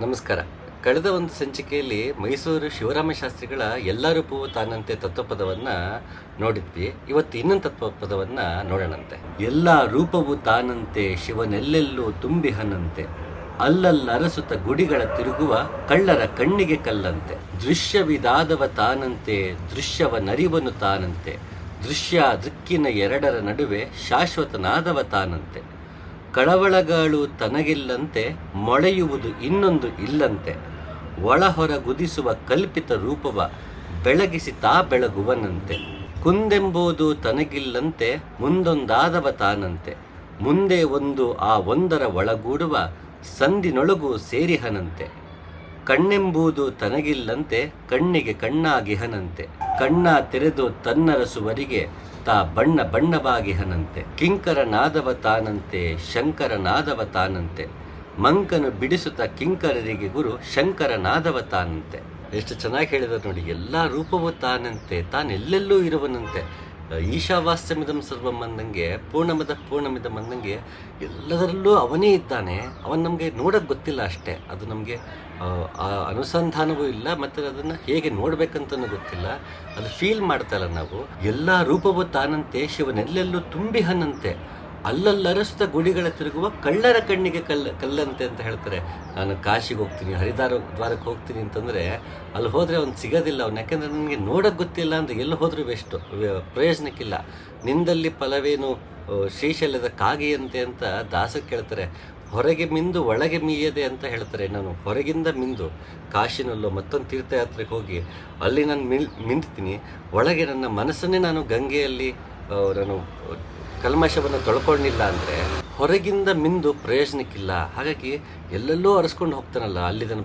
ನಮಸ್ಕಾರ. ಕಳೆದ ಒಂದು ಸಂಚಿಕೆಯಲ್ಲಿ ಮೈಸೂರು ಶಿವರಾಮ ಶಾಸ್ತ್ರಿಗಳ ಎಲ್ಲ ರೂಪವು ತಾನಂತೆ ತತ್ವಪದವನ್ನು ನೋಡಿದ್ವಿ. ಇವತ್ತು ಇನ್ನೊಂದು ತತ್ವಪದವನ್ನು ನೋಡೋಣಂತೆ. ಎಲ್ಲ ರೂಪವು ತಾನಂತೆ ಶಿವನೆಲ್ಲೆಲ್ಲೂ ತುಂಬಿಹನಂತೆ, ಅಲ್ಲಲ್ಲರಸುತ್ತ ಗುಡಿಗಳ ತಿರುಗುವ ಕಳ್ಳರ ಕಣ್ಣಿಗೆ ಕಲ್ಲಂತೆ, ದೃಶ್ಯವಿದಾದವ ತಾನಂತೆ ದೃಶ್ಯವನರಿವನು ತಾನಂತೆ, ದೃಶ್ಯ ದೃಕ್ಕಿನ ಎರಡರ ನಡುವೆ ಶಾಶ್ವತನಾದವ ತಾನಂತೆ, ಕಳವಳಗಾಳು ತನಗಿಲ್ಲಂತೆ ಮೊಳೆಯುವುದು ಇನ್ನೊಂದು ಇಲ್ಲಂತೆ, ಒಳಹೊರ ಗುದಿಸುವ ಕಲ್ಪಿತ ರೂಪವ ಬೆಳಗಿಸಿ ತಾ ಬೆಳಗುವನಂತೆ, ಕುಂದೆಂಬುದು ತನಗಿಲ್ಲಂತೆ ಮುಂದೊಂದಾದವ ತಾನಂತೆ, ಮುಂದೆ ಒಂದು ಆ ಒಂದರ ಒಳಗೂಡುವ ಸಂದಿನೊಳಗು ಸೇರಿಹನಂತೆ, ಕಣ್ಣೆಂಬುದು ತನಗಿಲ್ಲಂತೆ ಕಣ್ಣಿಗೆ ಕಣ್ಣಾಗಿಹನಂತೆ, ಕಣ್ಣ ತೆರೆದು ತನ್ನರಸುವರಿಗೆ ತಾ ಬಣ್ಣ ಬಣ್ಣವಾಗಿಹನಂತೆ, ಕಿಂಕರನಾದವ ತಾನಂತೆ ಶಂಕರನಾದವ ತಾನಂತೆ, ಮಂಕನು ಬಿಡಿಸುತ್ತ ಕಿಂಕರರಿಗೆ ಗುರು ಶಂಕರನಾದವ ತಾನಂತೆ. ಎಷ್ಟು ಚೆನ್ನಾಗಿ ಹೇಳಿದ್ರು ನೋಡಿ. ಎಲ್ಲ ರೂಪವೂ ತಾನಂತೆ, ತಾನೆಲ್ಲೆಲ್ಲೂ ಇರುವನಂತೆ. ಈಶಾವಾಸ್ಯಮಿದಂ ಸರ್ವಂ ಅಂದಂಗೆ, ಪೂರ್ಣಮಿದಂ ಅಂದಂಗೆ ಎಲ್ಲದರಲ್ಲೂ ಅವನೇ ಇದ್ದಾನೆ. ಅವನು ನಮಗೆ ನೋಡೋಕ್ಕೆ ಗೊತ್ತಿಲ್ಲ ಅಷ್ಟೇ. ಅದು ನಮಗೆ ಆ ಅನುಸಂಧಾನವೂ ಇಲ್ಲ, ಮತ್ತು ಅದನ್ನು ಹೇಗೆ ನೋಡ್ಬೇಕಂತನೂ ಗೊತ್ತಿಲ್ಲ. ಅದು ಫೀಲ್ ಮಾಡ್ತಾಯಿಲ್ಲ ನಾವು. ಎಲ್ಲ ರೂಪವೂ ತಾನಂತೆ ಶಿವನೆಲ್ಲೆಲ್ಲೂ ತುಂಬಿಹನಂತೆ, ಅಲ್ಲಲ್ಲರಸುತ್ತ ಗುಡಿಗಳ ತಿರುಗುವ ಕಳ್ಳರ ಕಣ್ಣಿಗೆ ಕಲ್ಲಂತೆ ಅಂತ ಹೇಳ್ತಾರೆ. ನಾನು ಕಾಶಿಗೆ ಹೋಗ್ತೀನಿ, ದ್ವಾರಕ್ಕೆ ಹೋಗ್ತೀನಿ ಅಂತಂದರೆ ಅಲ್ಲಿ ಹೋದರೆ ಅವ್ನು ಸಿಗೋದಿಲ್ಲ. ಅವ್ನು ಯಾಕೆಂದರೆ ನನಗೆ ನೋಡೋಕ್ಕೆ ಗೊತ್ತಿಲ್ಲ ಅಂದರೆ ಎಲ್ಲಿ ಹೋದರೂ ವೆಸ್ಟು, ಪ್ರಯೋಜನಕ್ಕಿಲ್ಲ. ನಿಂದಲ್ಲಿ ಫಲವೇನು ಶ್ರೀಶೈಲದ ಕಾಗಿಯಂತೆ ಅಂತ ದಾಸಕ್ಕೆ ಕೇಳ್ತಾರೆ. ಹೊರಗೆ ಮಿಂದು ಒಳಗೆ ಮೀಯದೆ ಅಂತ ಹೇಳ್ತಾರೆ. ನಾನು ಹೊರಗಿಂದ ಮಿಂದು ಕಾಶಿನಲ್ಲೋ ಮತ್ತೊಂದು ತೀರ್ಥಯಾತ್ರೆಗೆ ಹೋಗಿ ಅಲ್ಲಿ ನಾನು ಮಿಂದ್ತೀನಿ, ಒಳಗೆ ನನ್ನ ಮನಸ್ಸನ್ನೇ ನಾನು ಗಂಗೆಯಲ್ಲಿ ನಾನು ಕಲ್ಮಶವನ್ನು ತೊಳ್ಕೊಂಡಿಲ್ಲ ಅಂದರೆ ಹೊರಗಿಂದ ಮಿಂದು ಪ್ರಯೋಜನಕ್ಕಿಲ್ಲ. ಹಾಗಾಗಿ ಎಲ್ಲೆಲ್ಲೋ ಅರಸ್ಕೊಂಡು ಹೋಗ್ತಾನಲ್ಲ, ಅಲ್ಲಿದನ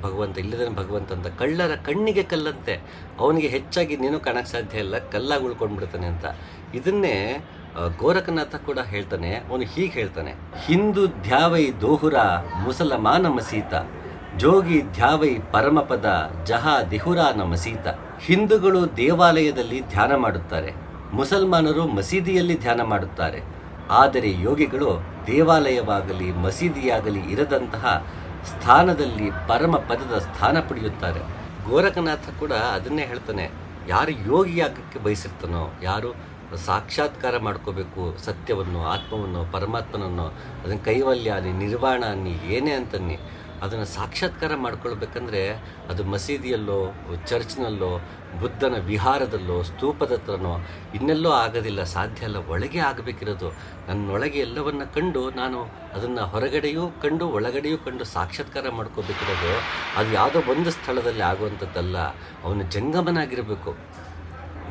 ಭಗವಂತ ಅಂತ ಕಳ್ಳರ ಕಣ್ಣಿಗೆ ಕಲ್ಲಂತೆ. ಅವನಿಗೆ ಹೆಚ್ಚಾಗಿ ನೀನು ಕಾಣಕ್ಕೆ ಸಾಧ್ಯ ಇಲ್ಲ, ಕಲ್ಲಾಗಿ ಉಳ್ಕೊಂಡ್ಬಿಡ್ತಾನೆ ಅಂತ. ಇದನ್ನೇ ಗೋರಖನಾಥ ಕೂಡ ಹೇಳ್ತಾನೆ. ಅವನು ಹೀಗೆ ಹೇಳ್ತಾನೆ: ಹಿಂದೂ ಧ್ಯಾವೈ ದೋಹುರ ಮುಸಲಮಾನ ಮಸೀತ, ಜೋಗಿ ಧ್ಯಾವೈ ಪರಮಪದ ಜಹಾ ದಿಹುರಾನ ಮಸೀತ. ಹಿಂದೂಗಳು ದೇವಾಲಯದಲ್ಲಿ ಧ್ಯಾನ ಮಾಡುತ್ತಾರೆ, ಮುಸಲ್ಮಾನರು ಮಸೀದಿಯಲ್ಲಿ ಧ್ಯಾನ ಮಾಡುತ್ತಾರೆ. ಆದರೆ ಯೋಗಿಗಳು ದೇವಾಲಯವಾಗಲಿ ಮಸೀದಿಯಾಗಲಿ ಇರದಂತಹ ಸ್ಥಾನದಲ್ಲಿ ಪರಮ ಪದದ ಸ್ಥಾನ ಪಡೆಯುತ್ತಾರೆ. ಗೋರಖನಾಥ ಕೂಡ ಅದನ್ನೇ ಹೇಳ್ತಾನೆ. ಯಾರು ಯೋಗಿಯಾಗಕ್ಕೆ ಬಯಸಿರ್ತಾನೋ, ಯಾರು ಸಾಕ್ಷಾತ್ಕಾರ ಮಾಡ್ಕೋಬೇಕು ಸತ್ಯವನ್ನು, ಆತ್ಮವನ್ನು, ಪರಮಾತ್ಮನನ್ನು, ಅದನ್ನು ಕೈವಲ್ಯ ಅನ್ನಿ, ನಿರ್ವಾಣ ಅನ್ನಿ, ಏನೇ ಅಂತನ್ನಿ, ಅದನ್ನು ಸಾಕ್ಷಾತ್ಕಾರ ಮಾಡ್ಕೊಳ್ಬೇಕಂದ್ರೆ ಅದು ಮಸೀದಿಯಲ್ಲೋ ಚರ್ಚ್ನಲ್ಲೋ ಬುದ್ಧನ ವಿಹಾರದಲ್ಲೋ ಸ್ತೂಪದ ಹತ್ರನೋ ಇನ್ನೆಲ್ಲೋ ಆಗೋದಿಲ್ಲ, ಸಾಧ್ಯ ಅಲ್ಲ. ಒಳಗೆ ಆಗಬೇಕಿರೋದು. ನನ್ನೊಳಗೆ ಎಲ್ಲವನ್ನ ಕಂಡು ನಾನು ಅದನ್ನು ಹೊರಗಡೆಯೂ ಕಂಡು ಒಳಗಡೆಯೂ ಕಂಡು ಸಾಕ್ಷಾತ್ಕಾರ ಮಾಡ್ಕೋಬೇಕಿರೋದು. ಅದು ಯಾವುದೋ ಒಂದು ಸ್ಥಳದಲ್ಲಿ ಆಗುವಂಥದ್ದಲ್ಲ. ಅವನು ಜಂಗಮನಾಗಿರಬೇಕು.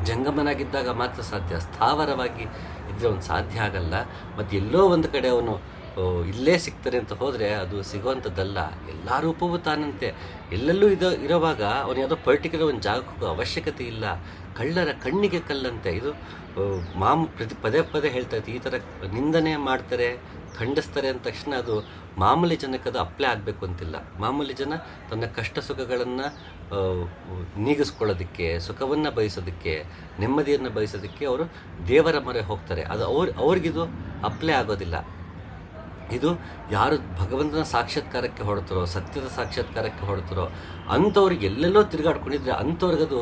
ಜಂಗಮನಾಗಿದ್ದಾಗ ಮಾತ್ರ ಸಾಧ್ಯ. ಸ್ಥಾವರವಾಗಿ ಇದ್ದರೆ ಅವನು ಸಾಧ್ಯ ಆಗಲ್ಲ. ಮತ್ತು ಎಲ್ಲೋ ಒಂದು ಕಡೆ ಅವನು ಇಲ್ಲೇ ಸಿಗ್ತಾರೆ ಅಂತ ಹೋದರೆ ಅದು ಸಿಗುವಂಥದ್ದಲ್ಲ. ಎಲ್ಲ ರೂಪವೂ ತಾನಂತೆ ಎಲ್ಲೆಲ್ಲೂ ಇರೋವಾಗ ಅವನು ಯಾವುದೋ ಪರ್ಟಿಕ್ಯುಲರ್ ಒಂದು ಜಾಗಕ್ಕೆ ಹೋಗೋ ಅವಶ್ಯಕತೆ ಇಲ್ಲ. ಕಳ್ಳರ ಕಣ್ಣಿಗೆ ಕಲ್ಲಂತೆ. ಇದು ಪದೇ ಹೇಳ್ತಾ ಇತ್ತು. ಈ ಥರ ನಿಂದನೆ ಮಾಡ್ತಾರೆ, ಖಂಡಿಸ್ತಾರೆ ಅಂದ ತಕ್ಷಣ ಅದು ಮಾಮೂಲಿ ಜನಕ್ಕೆ ಅದು ಅಪ್ಲೈ ಆಗಬೇಕು ಅಂತಿಲ್ಲ. ಮಾಮೂಲಿ ಜನ ತನ್ನ ಕಷ್ಟ ಸುಖಗಳನ್ನು ನೀಗಿಸ್ಕೊಳ್ಳೋದಕ್ಕೆ, ಸುಖವನ್ನು ಬಯಸೋದಕ್ಕೆ, ನೆಮ್ಮದಿಯನ್ನು ಬಯಸೋದಕ್ಕೆ ಅವರು ದೇವರ ಮೊರೆ ಹೋಗ್ತಾರೆ. ಅದು ಅವ್ರಿಗಿದು ಅಪ್ಲೈ ಆಗೋದಿಲ್ಲ. ಇದು ಯಾರು ಭಗವಂತನ ಸಾಕ್ಷಾತ್ಕಾರಕ್ಕೆ ಹೊರಡ್ತಾರೋ, ಸತ್ಯದ ಸಾಕ್ಷಾತ್ಕಾರಕ್ಕೆ ಹೊರಡ್ತಾರೋ ಅಂಥವ್ರಿಗೆ ಎಲ್ಲೆಲ್ಲೋ ತಿರುಗಾಡ್ಕೊಂಡಿದ್ರೆ ಅಂಥವ್ರಿಗದು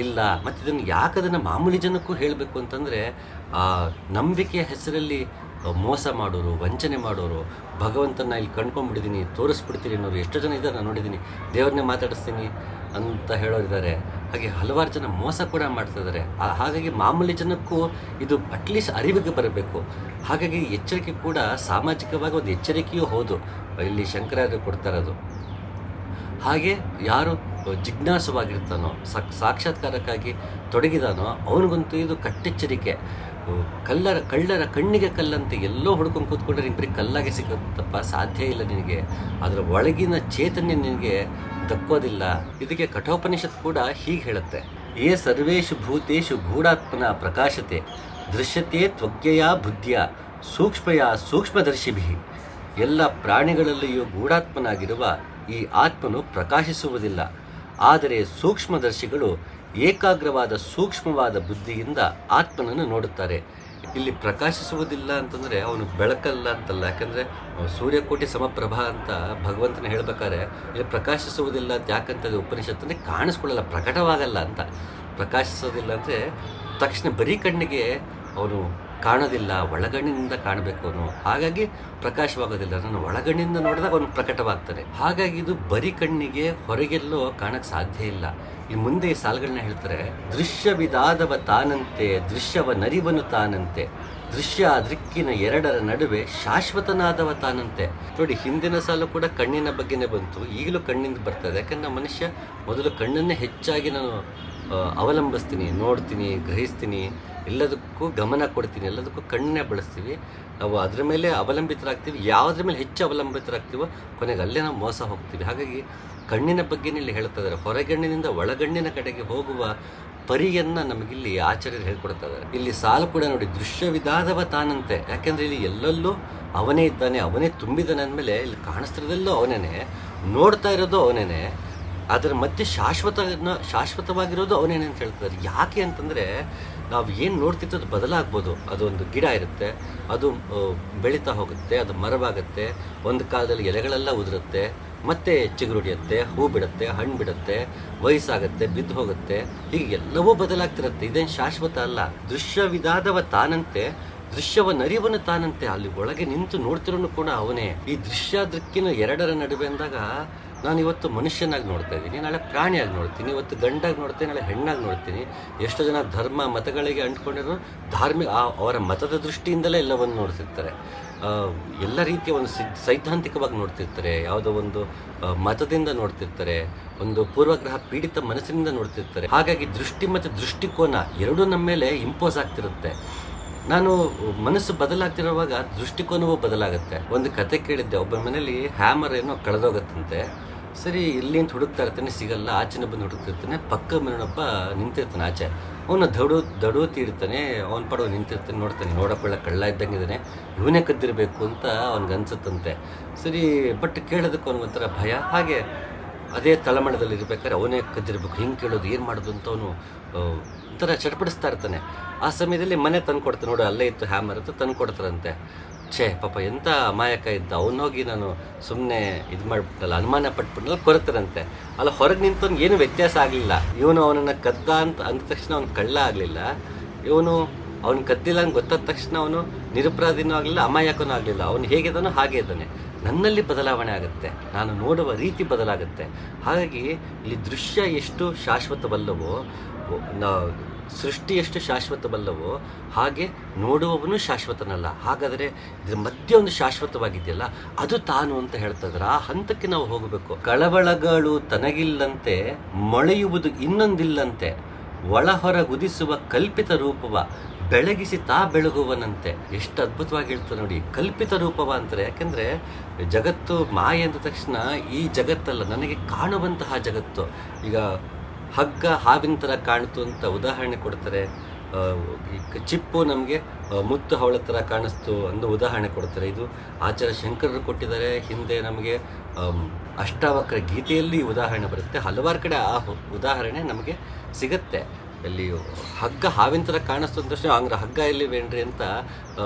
ಇಲ್ಲ. ಮತ್ತು ಇದನ್ನು ಯಾಕದನ್ನು ಮಾಮೂಲಿ ಜನಕ್ಕೂ ಹೇಳಬೇಕು ಅಂತಂದರೆ, ಆ ನಂಬಿಕೆಯ ಹೆಸರಲ್ಲಿ ಮೋಸ ಮಾಡೋರು, ವಂಚನೆ ಮಾಡೋರು, ಭಗವಂತನ ಇಲ್ಲಿ ಕಂಡ್ಕೊಂಡ್ಬಿಟ್ಟಿದ್ದೀನಿ, ತೋರಿಸ್ಬಿಡ್ತೀನಿ ಅನ್ನೋರು ಎಷ್ಟೋ ಜನ ಇದ್ದಾರೆ. ನಾನು ನೋಡಿದ್ದೀನಿ. ದೇವ್ರನ್ನೇ ಮಾತಾಡಿಸ್ತೀನಿ ಅಂತ ಹೇಳೋರಿದ್ದಾರೆ. ಹಾಗೆ ಹಲವಾರು ಜನ ಮೋಸ ಕೂಡ ಮಾಡ್ತಿದ್ದಾರೆ. ಹಾಗಾಗಿ ಮಾಮೂಲಿ ಜನಕ್ಕೂ ಇದು ಅಟ್ಲೀಸ್ಟ್ ಅರಿವಿಗೆ ಬರಬೇಕು. ಹಾಗಾಗಿ ಎಚ್ಚರಿಕೆ ಕೂಡ ಸಾಮಾಜಿಕವಾಗಿ ಒಂದು ಎಚ್ಚರಿಕೆಯೂ ಹೌದು. ಇಲ್ಲಿ ಶಂಕರಾಚಾರ್ಯರು ಕೊಡ್ತಾರದು. ಹಾಗೆ ಯಾರು ಜಿಜ್ಞಾಸುವಾಗಿರ್ತಾನೋ, ಸಾಕ್ಷಾತ್ಕಾರಕ್ಕಾಗಿ ತೊಡಗಿದಾನೋ ಅವನಿಗಂತೂ ಇದು ಕಟ್ಟೆಚ್ಚರಿಕೆ. ಕಳ್ಳರ ಕಣ್ಣಿಗೆ ಕಲ್ಲಂತೆ. ಎಲ್ಲೋ ಹುಡ್ಕೊಂಡು ಕೂತ್ಕೊಂಡ್ರೆ ನಿನ್ನ ಬರೀ ಕಲ್ಲಾಗೆ ಸಿಗುತ್ತಪ್ಪ, ಸಾಧ್ಯ ಇಲ್ಲ ನಿನಗೆ. ಅದರ ಒಳಗಿನ ಚೇತನ್ಯ ನಿನಗೆ ದಕ್ಕೋದಿಲ್ಲ. ಇದಕ್ಕೆ ಕಠೋಪನಿಷತ್ ಕೂಡ ಹೀಗೆ ಹೇಳುತ್ತೆ: ಯೇ ಸರ್ವೇಷು ಭೂತೇಷು ಗೂಢಾತ್ಮನ ಪ್ರಕಾಶತೆ, ದೃಶ್ಯತೆ ತ್ವಗ್ಯಯ ಬುದ್ಧಿಯ ಸೂಕ್ಷ್ಮಯ ಸೂಕ್ಷ್ಮದರ್ಶಿಭಿ. ಎಲ್ಲ ಪ್ರಾಣಿಗಳಲ್ಲಿಯೂ ಗೂಢಾತ್ಮನಾಗಿರುವ ಈ ಆತ್ಮನು ಪ್ರಕಾಶಿಸುವುದಿಲ್ಲ. ಆದರೆ ಸೂಕ್ಷ್ಮದರ್ಶಿಗಳು ಏಕಾಗ್ರವಾದ ಸೂಕ್ಷ್ಮವಾದ ಬುದ್ಧಿಯಿಂದ ಆತ್ಮನನ್ನು ನೋಡುತ್ತಾರೆ. ಇಲ್ಲಿ ಪ್ರಕಾಶಿಸುವುದಿಲ್ಲ ಅಂತಂದರೆ ಅವನು ಬೆಳಕಲ್ಲ ಅಂತಲ್ಲ, ಯಾಕಂದರೆ ಸೂರ್ಯಕೋಟಿ ಸಮಪ್ರಭಾ ಅಂತ ಭಗವಂತನ ಹೇಳ್ಬೇಕಾದ್ರೆ ಇಲ್ಲಿ ಪ್ರಕಾಶಿಸುವುದಿಲ್ಲ ಅಂತ ಯಾಕಂತ ಉಪನಿಷತ್ತನ್ನೇ ಕಾಣಿಸ್ಕೊಳ್ಳಲ್ಲ, ಪ್ರಕಟವಾಗಲ್ಲ ಅಂತ. ಪ್ರಕಾಶಿಸೋದಿಲ್ಲ ಅಂದರೆ ತಕ್ಷಣ ಬರೀ ಕಣ್ಣಿಗೆ ಅವನು ಕಾಣೋದಿಲ್ಲ, ಒಳಗಣ್ಣಿನಿಂದ ಕಾಣಬೇಕು ಅವನು, ಹಾಗಾಗಿ ಪ್ರಕಾಶವಾಗೋದಿಲ್ಲ. ನಾನು ಒಳಗಣ್ಣಿಂದ ನೋಡಿದಾಗ ಅವನು ಪ್ರಕಟವಾಗ್ತಾನೆ. ಹಾಗಾಗಿ ಇದು ಬರೀ ಕಣ್ಣಿಗೆ ಹೊರಗೆಲ್ಲೋ ಕಾಣಕ್ಕೆ ಸಾಧ್ಯ ಇಲ್ಲ. ಈ ಮುಂದೆ ಈ ಸಾಲುಗಳನ್ನ ಹೇಳ್ತಾರೆ, ದೃಶ್ಯವಿದಾದವ ತಾನಂತೆ ದೃಶ್ಯವ ನರಿವನು ತಾನಂತೆ, ದೃಶ್ಯ ದೃಕ್ಕಿನ ಎರಡರ ನಡುವೆ ಶಾಶ್ವತನಾದವ ತಾನಂತೆ. ನೋಡಿ, ಹಿಂದಿನ ಸಾಲು ಕೂಡ ಕಣ್ಣಿನ ಬಗ್ಗೆನೇ ಬಂತು, ಈಗಲೂ ಕಣ್ಣಿಂದ ಬರ್ತದೆ. ಯಾಕಂದ್ರೆ ಮನುಷ್ಯ ಮೊದಲು ಕಣ್ಣನ್ನೇ ಹೆಚ್ಚಾಗಿ ನಾನು ಅವಲಂಬಿಸ್ತೀನಿ, ನೋಡ್ತೀನಿ, ಗ್ರಹಿಸ್ತೀನಿ, ಎಲ್ಲದಕ್ಕೂ ಗಮನ ಕೊಡ್ತೀನಿ, ಎಲ್ಲದಕ್ಕೂ ಕಣ್ಣನ್ನೇ ಬಳಸ್ತೀವಿ. ನಾವು ಅದರ ಮೇಲೆ ಅವಲಂಬಿತರಾಗ್ತೀವಿ. ಯಾವುದ್ರ ಮೇಲೆ ಹೆಚ್ಚು ಅವಲಂಬಿತರಾಗ್ತೀವೋ ಕೊನೆಗೆ ಅಲ್ಲೇ ನಾವು ಮೋಸ ಹೋಗ್ತೀವಿ. ಹಾಗಾಗಿ ಕಣ್ಣಿನ ಬಗ್ಗೆನೇ ಇಲ್ಲಿ ಹೇಳ್ತಾ ಇದ್ದಾರೆ. ಹೊರಗಣ್ಣಿನಿಂದ ಒಳಗಣ್ಣಿನ ಕಡೆಗೆ ಹೋಗುವ ಪರಿಯನ್ನು ನಮಗಿಲ್ಲಿ ಆಚಾರ್ಯರು ಹೇಳ್ಕೊಡ್ತಾ ಇದ್ದಾರೆ. ಇಲ್ಲಿ ಸಾಲು ಕೂಡ ನೋಡಿ, ದೃಶ್ಯವಿದಾದವ ತಾನಂತೆ. ಯಾಕೆಂದರೆ ಇಲ್ಲಿ ಎಲ್ಲೆಲ್ಲೂ ಅವನೇ ಇದ್ದಾನೆ, ಅವನೇ ತುಂಬಿದ್ದಾನೆ ಅಂದಮೇಲೆ ಇಲ್ಲಿ ಕಾಣಿಸ್ತಿರೋದೆಲ್ಲೂ ಅವನೇನೆ, ನೋಡ್ತಾ ಇರೋದು ಅವನೇನೆ, ಅದರ ಮಧ್ಯೆ ಶಾಶ್ವತವಾಗಿರೋದು ಅವನೇನೆ ಅಂತ ಹೇಳ್ತಾರೆ. ಯಾಕೆ ಅಂತಂದರೆ ನಾವು ಏನು ನೋಡ್ತಿತ್ತು ಅದು ಬದಲಾಗ್ಬೋದು. ಅದೊಂದು ಗಿಡ ಇರುತ್ತೆ, ಅದು ಬೆಳೀತಾ ಹೋಗುತ್ತೆ, ಅದು ಮರವಾಗುತ್ತೆ, ಒಂದು ಕಾಲದಲ್ಲಿ ಎಲೆಗಳೆಲ್ಲ ಉದುರುತ್ತೆ, ಮತ್ತೆ ಚಿಗುರುಡಿಯುತ್ತೆ, ಹೂ ಬಿಡುತ್ತೆ, ಹಣ್ಣು ಬಿಡುತ್ತೆ, ವಯಸ್ಸಾಗುತ್ತೆ, ಬಿದ್ದು ಹೋಗುತ್ತೆ, ಹೀಗೆ ಎಲ್ಲವೂ ಬದಲಾಗ್ತಿರುತ್ತೆ. ಇದೇನು ಶಾಶ್ವತ ಅಲ್ಲ. ದೃಶ್ಯವಿದಾದವ ತಾನಂತೆ ದೃಶ್ಯವ ನರಿವನು ತಾನಂತೆ. ಅಲ್ಲಿ ಒಳಗೆ ನಿಂತು ನೋಡ್ತಿರೋನು ಕೂಡ ಅವನೇ. ಈ ದೃಶ್ಯ ದೃಕ್ಕಿನ ಎರಡರ ನಡುವೆ ಅಂದಾಗ ನಾನು ಇವತ್ತು ಮನುಷ್ಯನಾಗಿ ನೋಡ್ತಾ ಇದ್ದೀನಿ, ನಾಳೆ ಪ್ರಾಣಿಯಾಗಿ ನೋಡ್ತೀನಿ, ಇವತ್ತು ಗಂಡಾಗಿ ನೋಡ್ತೀನಿ, ನಾಳೆ ಹೆಣ್ಣಾಗಿ ನೋಡ್ತೀನಿ. ಎಷ್ಟೋ ಜನ ಧರ್ಮ ಮತಗಳಿಗೆ ಅಂಟ್ಕೊಂಡಿರೋ ಅವರ ಮತದ ದೃಷ್ಟಿಯಿಂದಲೇ ಎಲ್ಲವನ್ನು ನೋಡ್ತಿರ್ತಾರೆ. ಎಲ್ಲ ರೀತಿಯ ಒಂದು ಸೈದ್ಧಾಂತಿಕವಾಗಿ ನೋಡ್ತಿರ್ತಾರೆ, ಯಾವುದೋ ಒಂದು ಮತದಿಂದ ನೋಡ್ತಿರ್ತಾರೆ, ಒಂದು ಪೂರ್ವಗ್ರಹ ಪೀಡಿತ ಮನಸ್ಸಿನಿಂದ ನೋಡ್ತಿರ್ತಾರೆ. ಹಾಗಾಗಿ ದೃಷ್ಟಿ ಮತ್ತು ದೃಷ್ಟಿಕೋನ ಎರಡೂ ನಮ್ಮ ಮೇಲೆ ಇಂಪೋಸ್ ಆಗ್ತಿರುತ್ತೆ. ನಾನು ಮನಸ್ಸು ಬದಲಾಗ್ತಿರುವಾಗ ದೃಷ್ಟಿಕೋನವೂ ಬದಲಾಗುತ್ತೆ. ಒಂದು ಕತೆ ಕೇಳಿದ್ದೆ, ಒಬ್ಬ ಮನೇಲಿ ಹ್ಯಾಮರ್ ಏನೋ ಕಳೆದೋಗತ್ತಂತೆ. ಸರಿ, ಇಲ್ಲಿ ಅಂತ ಹುಡುಕ್ತಾ ಇರ್ತಾನೆ, ಸಿಗಲ್ಲ. ಆಚೆನ ಬಂದು ಹುಡುಕ್ತಿರ್ತಾನೆ, ಪಕ್ಕ ಮನೆಯೊಬ್ಬ ನಿಂತಿರ್ತಾನೆ ಆಚೆ. ಅವನು ದಡು ತೀಡ್ತಾನೆ, ಅವನ ಪಡವ ನಿಂತಿರ್ತಾನೆ, ನೋಡ್ತಾನೆ, ನೋಡಕೊಳ್ಳ ಕಳ್ಳ ಇದ್ದಂಗಿದ್ದಾನೆ, ಇವನೇ ಕದ್ದಿರಬೇಕು ಅಂತ ಅವ್ನಿಗೆ ಅನ್ಸುತ್ತಂತೆ. ಸರಿ, ಬಟ್ ಕೇಳೋದಕ್ಕೆ ಅವನಿಗೊಂಥರ ಭಯ. ಹಾಗೆ ಅದೇ ತಳಮಳದಲ್ಲಿ ಇರ್ಬೇಕಾದ್ರೆ ಅವನೇ ಕದ್ದಿರ್ಬೇಕು, ಹಿಂಗೆ ಕೇಳೋದು, ಏನು ಮಾಡೋದು ಅಂತ ಅವನು ಒಂಥರ ಚಟಪಡಿಸ್ತಾ ಇರ್ತಾನೆ. ಆ ಸಮಯದಲ್ಲಿ ಮನೆ ತಂದು ಕೊಡ್ತಾನೆ, ನೋಡು ಅಲ್ಲೇ ಇತ್ತು ಹ್ಯಾಮರ್ ಅಂತ ತಂದು ಕೊಡ್ತಾರಂತೆ. ಛೇ ಪಾಪ ಎಂಥ ಅಮಾಯಕ ಇದ್ದ, ಅವನೋಗಿ ನಾನು ಸುಮ್ಮನೆ ಇದು ಮಾಡಿಬಿಟ್ಟಲ್ಲ, ಅನುಮಾನ ಪಟ್ಬಿಟ್ಟಲ್ಲ, ಕೊರತಾರಂತೆ. ಅಲ್ಲ, ಹೊರಗೆ ನಿಂತವ್ನಿಗೆ ಏನು ವ್ಯತ್ಯಾಸ ಆಗಲಿಲ್ಲ. ಇವನು ಅವನನ್ನು ಕದ್ದ ಅಂತ ಅಂದ ತಕ್ಷಣ ಅವ್ನು ಕಳ್ಳ ಆಗಲಿಲ್ಲ, ಇವನು ಅವ್ನು ಕದ್ದಿಲ್ಲ ಅಂತ ಗೊತ್ತಾದ ತಕ್ಷಣ ಅವನು ನಿರಪರಾಧಿನೂ ಆಗಲಿಲ್ಲ, ಅಮಾಯಕನೂ ಆಗಲಿಲ್ಲ. ಅವನು ಹೇಗಿದ್ದಾನೋ ಹಾಗೆ ಇದ್ದಾನೆ. ನನ್ನಲ್ಲಿ ಬದಲಾವಣೆ ಆಗುತ್ತೆ, ನಾನು ನೋಡುವ ರೀತಿ ಬದಲಾಗುತ್ತೆ. ಹಾಗಾಗಿ ಇಲ್ಲಿ ದೃಶ್ಯ ಎಷ್ಟು ಶಾಶ್ವತವಲ್ಲವೋ, ಸೃಷ್ಟಿ ಎಷ್ಟು ಶಾಶ್ವತವಲ್ಲವೋ ಹಾಗೆ ನೋಡುವವನು ಶಾಶ್ವತನಲ್ಲ. ಹಾಗಾದರೆ ಇದ್ರ ಮಧ್ಯೆ ಒಂದು ಶಾಶ್ವತವಾಗಿದೆಯಲ್ಲ, ಅದು ತಾನು ಅಂತ ಹೇಳ್ತಾ ಇದ್ದಾರೆ. ಆ ಹಂತಕ್ಕೆ ನಾವು ಹೋಗಬೇಕು. ಕಳವಳಗಳು ತನಗಿಲ್ಲಂತೆ ಮೊಳೆಯುವುದು ಇನ್ನೊಂದಿಲ್ಲಂತೆ, ಒಳಹೊರಗುದಿಸುವ ಕಲ್ಪಿತ ರೂಪವ ಬೆಳಗಿಸಿ ತಾ ಬೆಳಗುವನಂತೆ. ಎಷ್ಟು ಅದ್ಭುತವಾಗಿ ಹೇಳ್ತಾರೆ ನೋಡಿ, ಕಲ್ಪಿತ ರೂಪವ ಅಂತಾರೆ. ಯಾಕೆಂದರೆ ಜಗತ್ತು ಮಾಯೆ ಅಂದ ತಕ್ಷಣ ಈ ಜಗತ್ತಲ್ಲ, ನನಗೆ ಕಾಣುವಂತಹ ಜಗತ್ತು. ಈಗ ಹಗ್ಗ ಹಾವಿನ ಥರ ಕಾಣ್ತು ಅಂತ ಉದಾಹರಣೆ ಕೊಡ್ತಾರೆ. ಚಿಪ್ಪು ನಮಗೆ ಮುತ್ತು ಹವಳ ಥರ ಕಾಣಿಸ್ತು ಅಂದು ಉದಾಹರಣೆ ಕೊಡ್ತಾರೆ. ಇದು ಆಚಾರ್ಯ ಶಂಕರರು ಕೊಟ್ಟಿದ್ದಾರೆ. ಹಿಂದೆ ನಮಗೆ ಅಷ್ಟಾವಕ್ರ ಗೀತೆಯಲ್ಲಿ ಉದಾಹರಣೆ ಬರುತ್ತೆ. ಹಲವಾರು ಕಡೆ ಆ ಉದಾಹರಣೆ ನಮಗೆ ಸಿಗುತ್ತೆ. ಅಲ್ಲಿ ಹಗ್ಗ ಹಾವಿನ ಥರ ಕಾಣಿಸ್ತು ಅಂದ ತಕ್ಷಣ ಹಂಗ್ರೆ ಹಗ್ಗ ಎಲ್ಲಿವೇನ್ರಿ ಅಂತ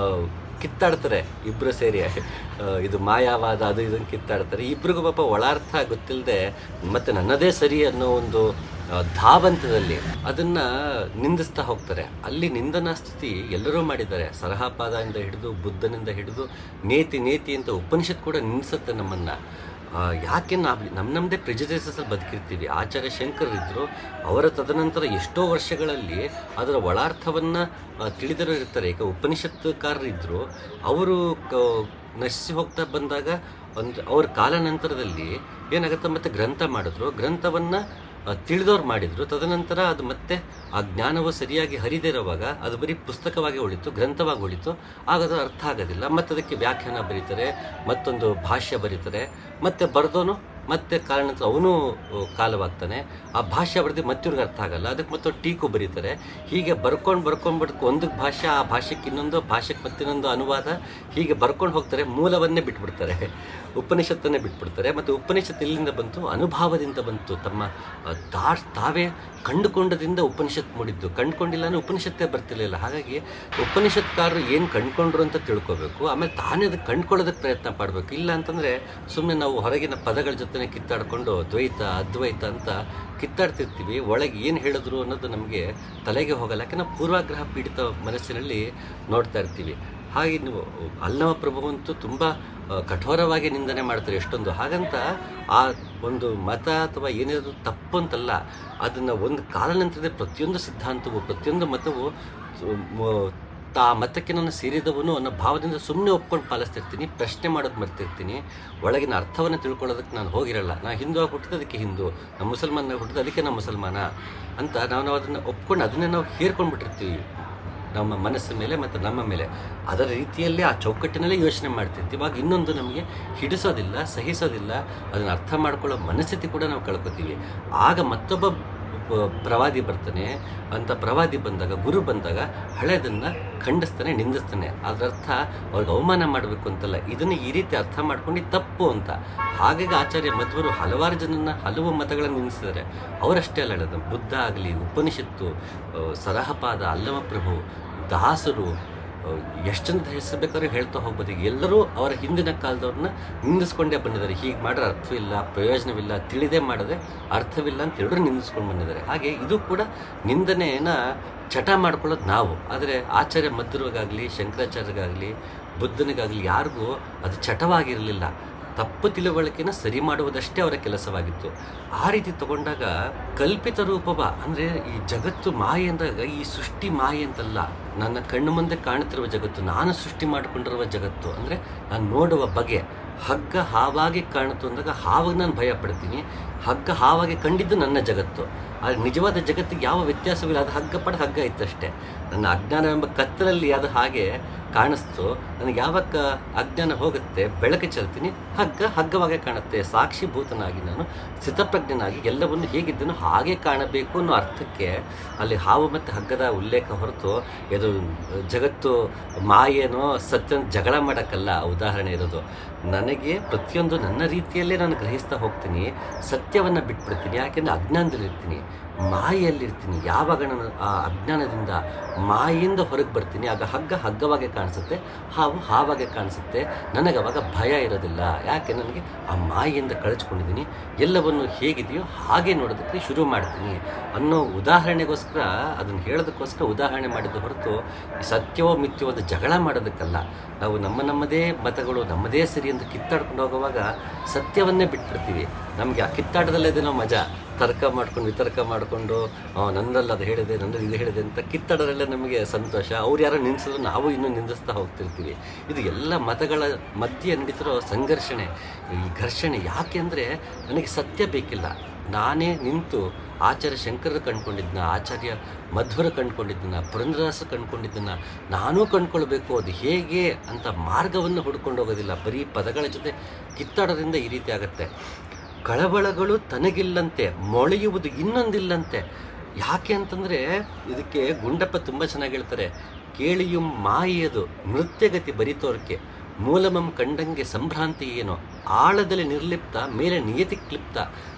ಕಿತ್ತಾಡ್ತಾರೆ ಇಬ್ಬರು ಸೇರಿ. ಇದು ಮಾಯಾವಾದ ಅದು ಇದನ್ನು ಕಿತ್ತಾಡ್ತಾರೆ. ಇಬ್ಬರಿಗೂ ಪಾಪ ಒಳಾರ್ಥ ಗೊತ್ತಿಲ್ಲದೆ ಮತ್ತು ನನ್ನದೇ ಸರಿ ಅನ್ನೋ ಒಂದು ಧಾವಂತದಲ್ಲಿ ಅದನ್ನು ನಿಂದಿಸ್ತಾ ಹೋಗ್ತಾರೆ. ಅಲ್ಲಿ ನಿಂದನಾ ಸ್ತುತಿ ಎಲ್ಲರೂ ಮಾಡಿದ್ದಾರೆ. ಸರಹಾಪಾದದಿಂದ ಹಿಡಿದು ಬುದ್ಧನಿಂದ ಹಿಡಿದು ನೇತಿ ಅಂತ ಉಪನಿಷತ್ ಕೂಡ ನಿಂದಿಸುತ್ತೆ ನಮ್ಮನ್ನು. ಯಾಕೆ ನಾವು ನಮ್ಮದೇ ಪ್ರೆಜುಡಿಸಲ್ಲಿ ಬದುಕಿರ್ತೀವಿ. ಆಚಾರ್ಯ ಶಂಕರರಿದ್ದರು, ಅವರ ತದನಂತರ ಎಷ್ಟೋ ವರ್ಷಗಳಲ್ಲಿ ಅದರ ಒಳಾರ್ಥವನ್ನು ತಿಳಿದರೂ ಇರ್ತಾರೆ. ಈಗ ಉಪನಿಷತ್ತುಕಾರರಿದ್ದರು, ಅವರು ನಶಿಸಿ ಹೋಗ್ತಾ ಬಂದಾಗ ಅವ್ರ ಕಾಲಾನಂತರದಲ್ಲಿ ಏನಾಗುತ್ತೆ, ಮತ್ತೆ ಗ್ರಂಥ ಮಾಡಿದ್ರು, ಗ್ರಂಥವನ್ನು ತಿಳಿದವ್ರು ಮಾಡಿದರು. ತದನಂತರ ಅದು ಮತ್ತೆ ಆ ಜ್ಞಾನವು ಸರಿಯಾಗಿ ಹರಿದೇ ಇರುವಾಗ ಅದು ಬರೀ ಪುಸ್ತಕವಾಗಿ ಉಳಿತು, ಗ್ರಂಥವಾಗಿ ಉಳಿತು. ಆಗ ಅದು ಅರ್ಥ ಆಗೋದಿಲ್ಲ. ಮತ್ತು ಅದಕ್ಕೆ ವ್ಯಾಖ್ಯಾನ ಬರೀತಾರೆ, ಮತ್ತೊಂದು ಭಾಷ್ಯ ಬರೀತಾರೆ, ಮತ್ತೆ ಬರೆದೋನು ಮತ್ತೆ ಕಾರಣಾಂತರ ಅವನು ಕಾಲವಾಗ್ತಾನೆ. ಆ ಭಾಷೆ ಬರೆದು ಮತ್ತಿವ್ರಿಗೆ ಅರ್ಥ ಆಗಲ್ಲ, ಅದಕ್ಕೆ ಮತ್ತೊಂದು ಟೀಕು ಬರೀತಾರೆ. ಹೀಗೆ ಬರ್ಕೊಂಡು ಒಂದಕ್ಕೆ ಭಾಷೆ, ಆ ಭಾಷೆಗೆ ಇನ್ನೊಂದು ಭಾಷೆಗೆ ಮತ್ತಿನ್ನೊಂದು ಅನುವಾದ, ಹೀಗೆ ಬರ್ಕೊಂಡು ಹೋಗ್ತಾರೆ, ಮೂಲವನ್ನೇ ಬಿಟ್ಬಿಡ್ತಾರೆ. ಉಪನಿಷತ್ತನ್ನೇ ಬಿಟ್ಬಿಡ್ತಾರೆ. ಮತ್ತು ಉಪನಿಷತ್ತು ಎಲ್ಲಿಂದ ಬಂತು? ಅನುಭವದಿಂದ ಬಂತು. ತಮ್ಮ ತಾವೇ ಕಂಡುಕೊಂಡದಿಂದ ಉಪನಿಷತ್ ಮೂಡಿದ್ದು. ಕಂಡುಕೊಂಡಿಲ್ಲ ಅಂದರೆ ಉಪನಿಷತ್ತೇ ಬರ್ತಿರ್ಲಿಲ್ಲ. ಹಾಗಾಗಿ ಉಪನಿಷತ್ಕಾರರು ಏನು ಕಂಡುಕೊಂಡ್ರು ಅಂತ ತಿಳ್ಕೊಬೇಕು, ಆಮೇಲೆ ತಾನೇ ಅದಕ್ಕೆ ಕಂಡುಕೊಳ್ಳೋದಕ್ಕೆ ಪ್ರಯತ್ನ ಪಡಬೇಕು. ಇಲ್ಲ ಅಂತಂದರೆ ಸುಮ್ಮನೆ ನಾವು ಹೊರಗಿನ ಪದಗಳ ಜೊತೆ ಕಿತ್ತಾಡಿಕೊಂಡು ದ್ವೈತ ಅದ್ವೈತ ಅಂತ ಕಿತ್ತಾಡ್ತಿರ್ತೀವಿ. ಒಳಗೆ ಏನು ಹೇಳಿದ್ರು ಅನ್ನೋದು ನಮಗೆ ತಲೆಗೆ ಹೋಗಲ್ಲ. ಯಾಕೆ ನಾವು ಪೂರ್ವಾಗ್ರಹ ಪೀಡಿತ ಮನಸ್ಸಿನಲ್ಲಿ ನೋಡ್ತಾ ಇರ್ತೀವಿ. ಹಾಗೆ ನೀವು ಅಲ್ಲಮ ಪ್ರಭುವಂತೂ ತುಂಬ ಕಠೋರವಾಗಿ ನಿಂದನೆ ಮಾಡ್ತಾರೆ ಎಷ್ಟೊಂದು. ಹಾಗಂತ ಆ ಒಂದು ಮತ ಅಥವಾ ಏನಾದರೂ ತಪ್ಪು ಅಂತಲ್ಲ, ಅದನ್ನು ಒಂದು ಕಾಲಾನಂತರದೇ ಪ್ರತಿಯೊಂದು ಸಿದ್ಧಾಂತವು ಪ್ರತಿಯೊಂದು ಮತವು ಆ ಮತಕ್ಕೆ ನಾನು ಸೇರಿದವನು ಅನ್ನೋ ಭಾವದಿಂದ ಸುಮ್ಮನೆ ಒಪ್ಕೊಂಡು ಪಾಲಿಸ್ತಿರ್ತೀನಿ. ಪ್ರಶ್ನೆ ಮಾಡೋದು ಮರ್ತಿರ್ತೀನಿ. ಒಳಗಿನ ಅರ್ಥವನ್ನು ತಿಳ್ಕೊಳ್ಳೋದಕ್ಕೆ ನಾನು ಹೋಗಿರಲ್ಲ. ನಾನು ಹಿಂದೂ ಆಗಿ ಹುಟ್ಟಿದ ಅದಕ್ಕೆ ಹಿಂದೂ, ನಾನು ಮುಸಲ್ಮಾನಾಗಿ ಹುಟ್ಟಿದ ಅದಕ್ಕೆ ನಾನು ಮುಸಲ್ಮಾನ ಅಂತ ನಾವು ಅದನ್ನು ಒಪ್ಕೊಂಡು ಅದನ್ನೇ ನಾವು ಹೇರ್ಕೊಂಡ್ಬಿಟ್ಟಿರ್ತೀವಿ ನಮ್ಮ ಮನಸ್ಸಿನ ಮೇಲೆ ಮತ್ತು ನಮ್ಮ ಮೇಲೆ. ಅದರ ರೀತಿಯಲ್ಲೇ ಆ ಚೌಕಟ್ಟಿನಲ್ಲೇ ಯೋಚನೆ ಮಾಡ್ತಿರ್ತೀವಿ. ಇವಾಗ ಇನ್ನೊಂದು ನಮಗೆ ಹಿಡಿಸೋದಿಲ್ಲ, ಸಹಿಸೋದಿಲ್ಲ, ಅದನ್ನು ಅರ್ಥ ಮಾಡ್ಕೊಳ್ಳೋ ಮನಸ್ಥಿತಿ ಕೂಡ ನಾವು ಕಳ್ಕೊತೀವಿ. ಆಗ ಮತ್ತೊಬ್ಬ ಪ್ರವಾದಿ ಬರ್ತಾನೆ. ಅಂತ ಪ್ರವಾದಿ ಬಂದಾಗ, ಗುರು ಬಂದಾಗ ಹಳೆಯದನ್ನು ಖಂಡಿಸ್ತಾನೆ, ನಿಂದಿಸ್ತಾನೆ. ಅದರರ್ಥ ಅವ್ರಿಗೆ ಅವಮಾನ ಮಾಡಬೇಕು ಅಂತಲ್ಲ, ಇದನ್ನು ಈ ರೀತಿ ಅರ್ಥ ಮಾಡ್ಕೊಂಡು ತಪ್ಪು ಅಂತ. ಹಾಗಾಗಿ ಆಚಾರ್ಯ ಮಧ್ವರು ಹಲವಾರು ಜನನ ಹಲವು ಮತಗಳನ್ನು ನಿಲ್ಲಿಸಿದ್ದಾರೆ. ಅವರಷ್ಟೇ ಅಲ್ಲ ಹೇಳೋದು, ಬುದ್ಧ ಆಗಲಿ, ಉಪನಿಷತ್ತು, ಸರಹಪಾದ, ಅಲ್ಲಮ ಪ್ರಭು, ದಾಸರು, ಎಷ್ಟು ಜನ ಹೆಸರು ಬೇಕಾದ್ರೂ ಹೇಳ್ತಾ ಹೋಗ್ಬೋದು. ಈಗ ಎಲ್ಲರೂ ಅವರ ಹಿಂದಿನ ಕಾಲದವ್ರನ್ನ ನಿಂದಿಸ್ಕೊಂಡೇ ಬಂದಿದ್ದಾರೆ. ಹೀಗೆ ಮಾಡಿದ್ರೆ ಅರ್ಥವಿಲ್ಲ, ಪ್ರಯೋಜನವಿಲ್ಲ, ತಿಳಿದೇ ಮಾಡಿದ್ರೆ ಅರ್ಥವಿಲ್ಲ ಅಂತ ಎಲ್ಲರೂ ನಿಂದಿಸ್ಕೊಂಡು ಬಂದಿದ್ದಾರೆ. ಹಾಗೆ ಇದು ಕೂಡ ನಿಂದನೆಯನ್ನು ಚಟ ಮಾಡ್ಕೊಳ್ಳೋದು ನಾವು. ಆದರೆ ಆಚಾರ್ಯ ಮಧ್ವರಿಗಾಗಲಿ, ಶಂಕರಾಚಾರ್ಯರಿಗಾಗಲಿ, ಬುದ್ಧನಿಗಾಗಲಿ ಯಾರಿಗೂ ಅದು ಚಟವಾಗಿರಲಿಲ್ಲ. ತಪ್ಪು ತಿಳುವಳಿಕೆನ ಸರಿ ಮಾಡುವುದಷ್ಟೇ ಅವರ ಕೆಲಸವಾಗಿತ್ತು. ಆ ರೀತಿ ತಗೊಂಡಾಗ ಕಲ್ಪಿತ ರೂಪವ ಅಂದರೆ ಈ ಜಗತ್ತು ಮಾಯೆ ಅಂದಾಗ ಈ ಸೃಷ್ಟಿ ಮಾಯೆ ಅಂತಲ್ಲ, ನನ್ನ ಕಣ್ಣು ಮುಂದೆ ಕಾಣುತ್ತಿರುವ ಜಗತ್ತು, ನಾನು ಸೃಷ್ಟಿ ಮಾಡಿಕೊಂಡಿರುವ ಜಗತ್ತು. ಅಂದರೆ ನಾನು ನೋಡುವ ಬಗೆ. ಹಗ್ಗ ಹಾವಾಗಿ ಕಾಣುತ್ತು ಅಂದಾಗ ಹಾವಾಗಿ ನಾನು ಭಯ ಪಡ್ತೀನಿ. ಹಗ್ಗ ಹಾವಾಗಿ ಕಂಡಿದ್ದು ನನ್ನ ಜಗತ್ತು. ಆದರೆ ನಿಜವಾದ ಜಗತ್ತಿಗೆ ಯಾವ ವ್ಯತ್ಯಾಸವಿಲ್ಲ. ಅದು ಹಗ್ಗ ಹಗ್ಗ ಇತ್ತಷ್ಟೇ. ನನ್ನ ಅಜ್ಞಾನ ಎಂಬ ಕತ್ತಲಲ್ಲಿ ಅದು ಹಾಗೆ ಕಾಣಿಸ್ತು. ನನಗೆ ಯಾವಾಗ ಅಜ್ಞಾನ ಹೋಗುತ್ತೆ, ಬೆಳಕು ಚೆಲ್ತೀನಿ, ಹಗ್ಗವಾಗೇ ಕಾಣುತ್ತೆ. ಸಾಕ್ಷಿಭೂತನಾಗಿ ನಾನು ಸ್ಥಿತಪ್ರಜ್ಞನಾಗಿ ಎಲ್ಲವನ್ನು ಹೇಗಿದ್ದನೋ ಹಾಗೆ ಕಾಣಬೇಕು ಅನ್ನೋ ಅರ್ಥಕ್ಕೆ ಅಲ್ಲಿ ಹಾವು ಮತ್ತು ಹಗ್ಗದ ಉಲ್ಲೇಖ ಹೊರತು ಇದು ಜಗತ್ತು ಮಾಯೇನೋ ಸತ್ಯ ಜಗಳ ಮಾಡೋಕ್ಕಲ್ಲ ಉದಾಹರಣೆ ಇರೋದು. ನನಗೆ ಪ್ರತಿಯೊಂದು ನನ್ನ ರೀತಿಯಲ್ಲೇ ನಾನು ಗ್ರಹಿಸ್ತಾ ಹೋಗ್ತೀನಿ. ಸತ್ಯವನ್ನು ಬಿಟ್ಬಿಡ್ತೀನಿ. ಯಾಕೆಂದರೆ ಅಜ್ಞಾನದಲ್ಲಿರ್ತೀನಿ, ಮಾಯೆಯಲ್ಲಿರ್ತೀನಿ. ಯಾವಾಗ ನಾನು ಆ ಅಜ್ಞಾನದಿಂದ ಮಾಯೆಯಿಂದ ಹೊರಗೆ ಬರ್ತೀನಿ, ಆಗ ಹಗ್ಗವಾಗೆ ಕಾಣಿಸುತ್ತೆ, ಹಾವಾಗೆ ಕಾಣಿಸುತ್ತೆ. ನನಗೆ ಅವಾಗ ಭಯ ಇರೋದಿಲ್ಲ. ಯಾಕೆ? ನನಗೆ ಆ ಮಾಯೆಯಿಂದ ಕಳಚ್ಕೊಂಡಿದ್ದೀನಿ. ಎಲ್ಲವನ್ನು ಹೇಗಿದೆಯೋ ಹಾಗೆ ನೋಡೋದಕ್ಕೆ ಶುರು ಮಾಡ್ತೀನಿ ಅನ್ನೋ ಉದಾಹರಣೆಗೋಸ್ಕರ, ಅದನ್ನು ಹೇಳೋದಕ್ಕೋಸ್ಕರ ಉದಾಹರಣೆ ಮಾಡಿದ್ದು ಹೊರತು ಸತ್ಯವೋ ಮಿಥ್ಯವೋ ಅದು ಜಗಳ ಮಾಡೋದಕ್ಕಲ್ಲ. ನಾವು ನಮ್ಮದೇ ಮತಗಳು ನಮ್ಮದೇ ಸರಿ ಅಂತ ಕಿತ್ತಾಡ್ಕೊಂಡು ಹೋಗುವಾಗ ಸತ್ಯವನ್ನೇ ಬಿಟ್ಬಿಡ್ತೀವಿ. ನಮಗೆ ಆ ಕಿತ್ತಾಟದಲ್ಲೇನೋ ಮಜಾ. ತರ್ಕ ಮಾಡ್ಕೊಂಡು ವಿತರ್ಕ ಮಾಡಿಕೊಂಡು ನನ್ನಲ್ಲಿ ಅದು ಹೇಳಿದೆ, ನನ್ನಲ್ಲಿ ಇದು ಹೇಳಿದೆ ಅಂತ ಕಿತ್ತಾಡೋದ್ರಲ್ಲೇ ನಮಗೆ ಸಂತೋಷ. ಅವ್ರು ಯಾರೋ ನಿಲ್ಲಿಸಿದ್ರು ನಾವು ಇನ್ನೂ ನಿಂದಿಸ್ತಾ ಹೋಗ್ತಿರ್ತೀವಿ. ಇದು ಎಲ್ಲ ಮತಗಳ ಮಧ್ಯೆ ನಡೀತಿರೋ ಸಂಘರ್ಷಣೆ, ಈ ಘರ್ಷಣೆ. ಯಾಕೆ ಅಂದರೆ ನನಗೆ ಸತ್ಯ ಬೇಕಿಲ್ಲ. ನಾನೇ ನಿಂತು ಆಚಾರ್ಯ ಶಂಕರರು ಕಂಡುಕೊಂಡಿದ್ದನ್ನ, ಆಚಾರ್ಯ ಮಧ್ವರು ಕಂಡುಕೊಂಡಿದ್ದನ್ನ, ಪುರಂದರದಾಸ ಕಂಡುಕೊಂಡಿದ್ದನ್ನ ನಾನೂ ಕಂಡುಕೊಳ್ಬೇಕು. ಅದು ಹೇಗೆ ಅಂತ ಮಾರ್ಗವನ್ನು ಹುಡ್ಕೊಂಡು ಹೋಗೋದಿಲ್ಲ. ಬರೀ ಪದಗಳ ಜೊತೆ ಕಿತ್ತಾಡೋದ್ರಿಂದ ಈ ರೀತಿ ಆಗುತ್ತೆ. ಕಳವಳಗಳು ತನಗಿಲ್ಲಂತೆ, ಮೊಳೆಯುವುದು ಇನ್ನೊಂದಿಲ್ಲಂತೆ. ಯಾಕೆ ಅಂತಂದರೆ ಇದಕ್ಕೆ ಗುಂಡಪ್ಪ ತುಂಬ ಚೆನ್ನಾಗಿ ಹೇಳ್ತಾರೆ. ಕೇಳಿಯು ಮಾಯೆಯದು ನೃತ್ಯಗತಿ ಬರಿತೋರ್ಕೆ, ಮೂಲಮಂ ಕಂಡಂಗೆ ಸಂಭ್ರಾಂತಿ ಏನೋ, ಆಳದಲ್ಲಿ ನಿರ್ಲಿಪ್ತ ಮೇಲೆ ನಿಯತಿ ಕ್ಲಿಪ್ತ,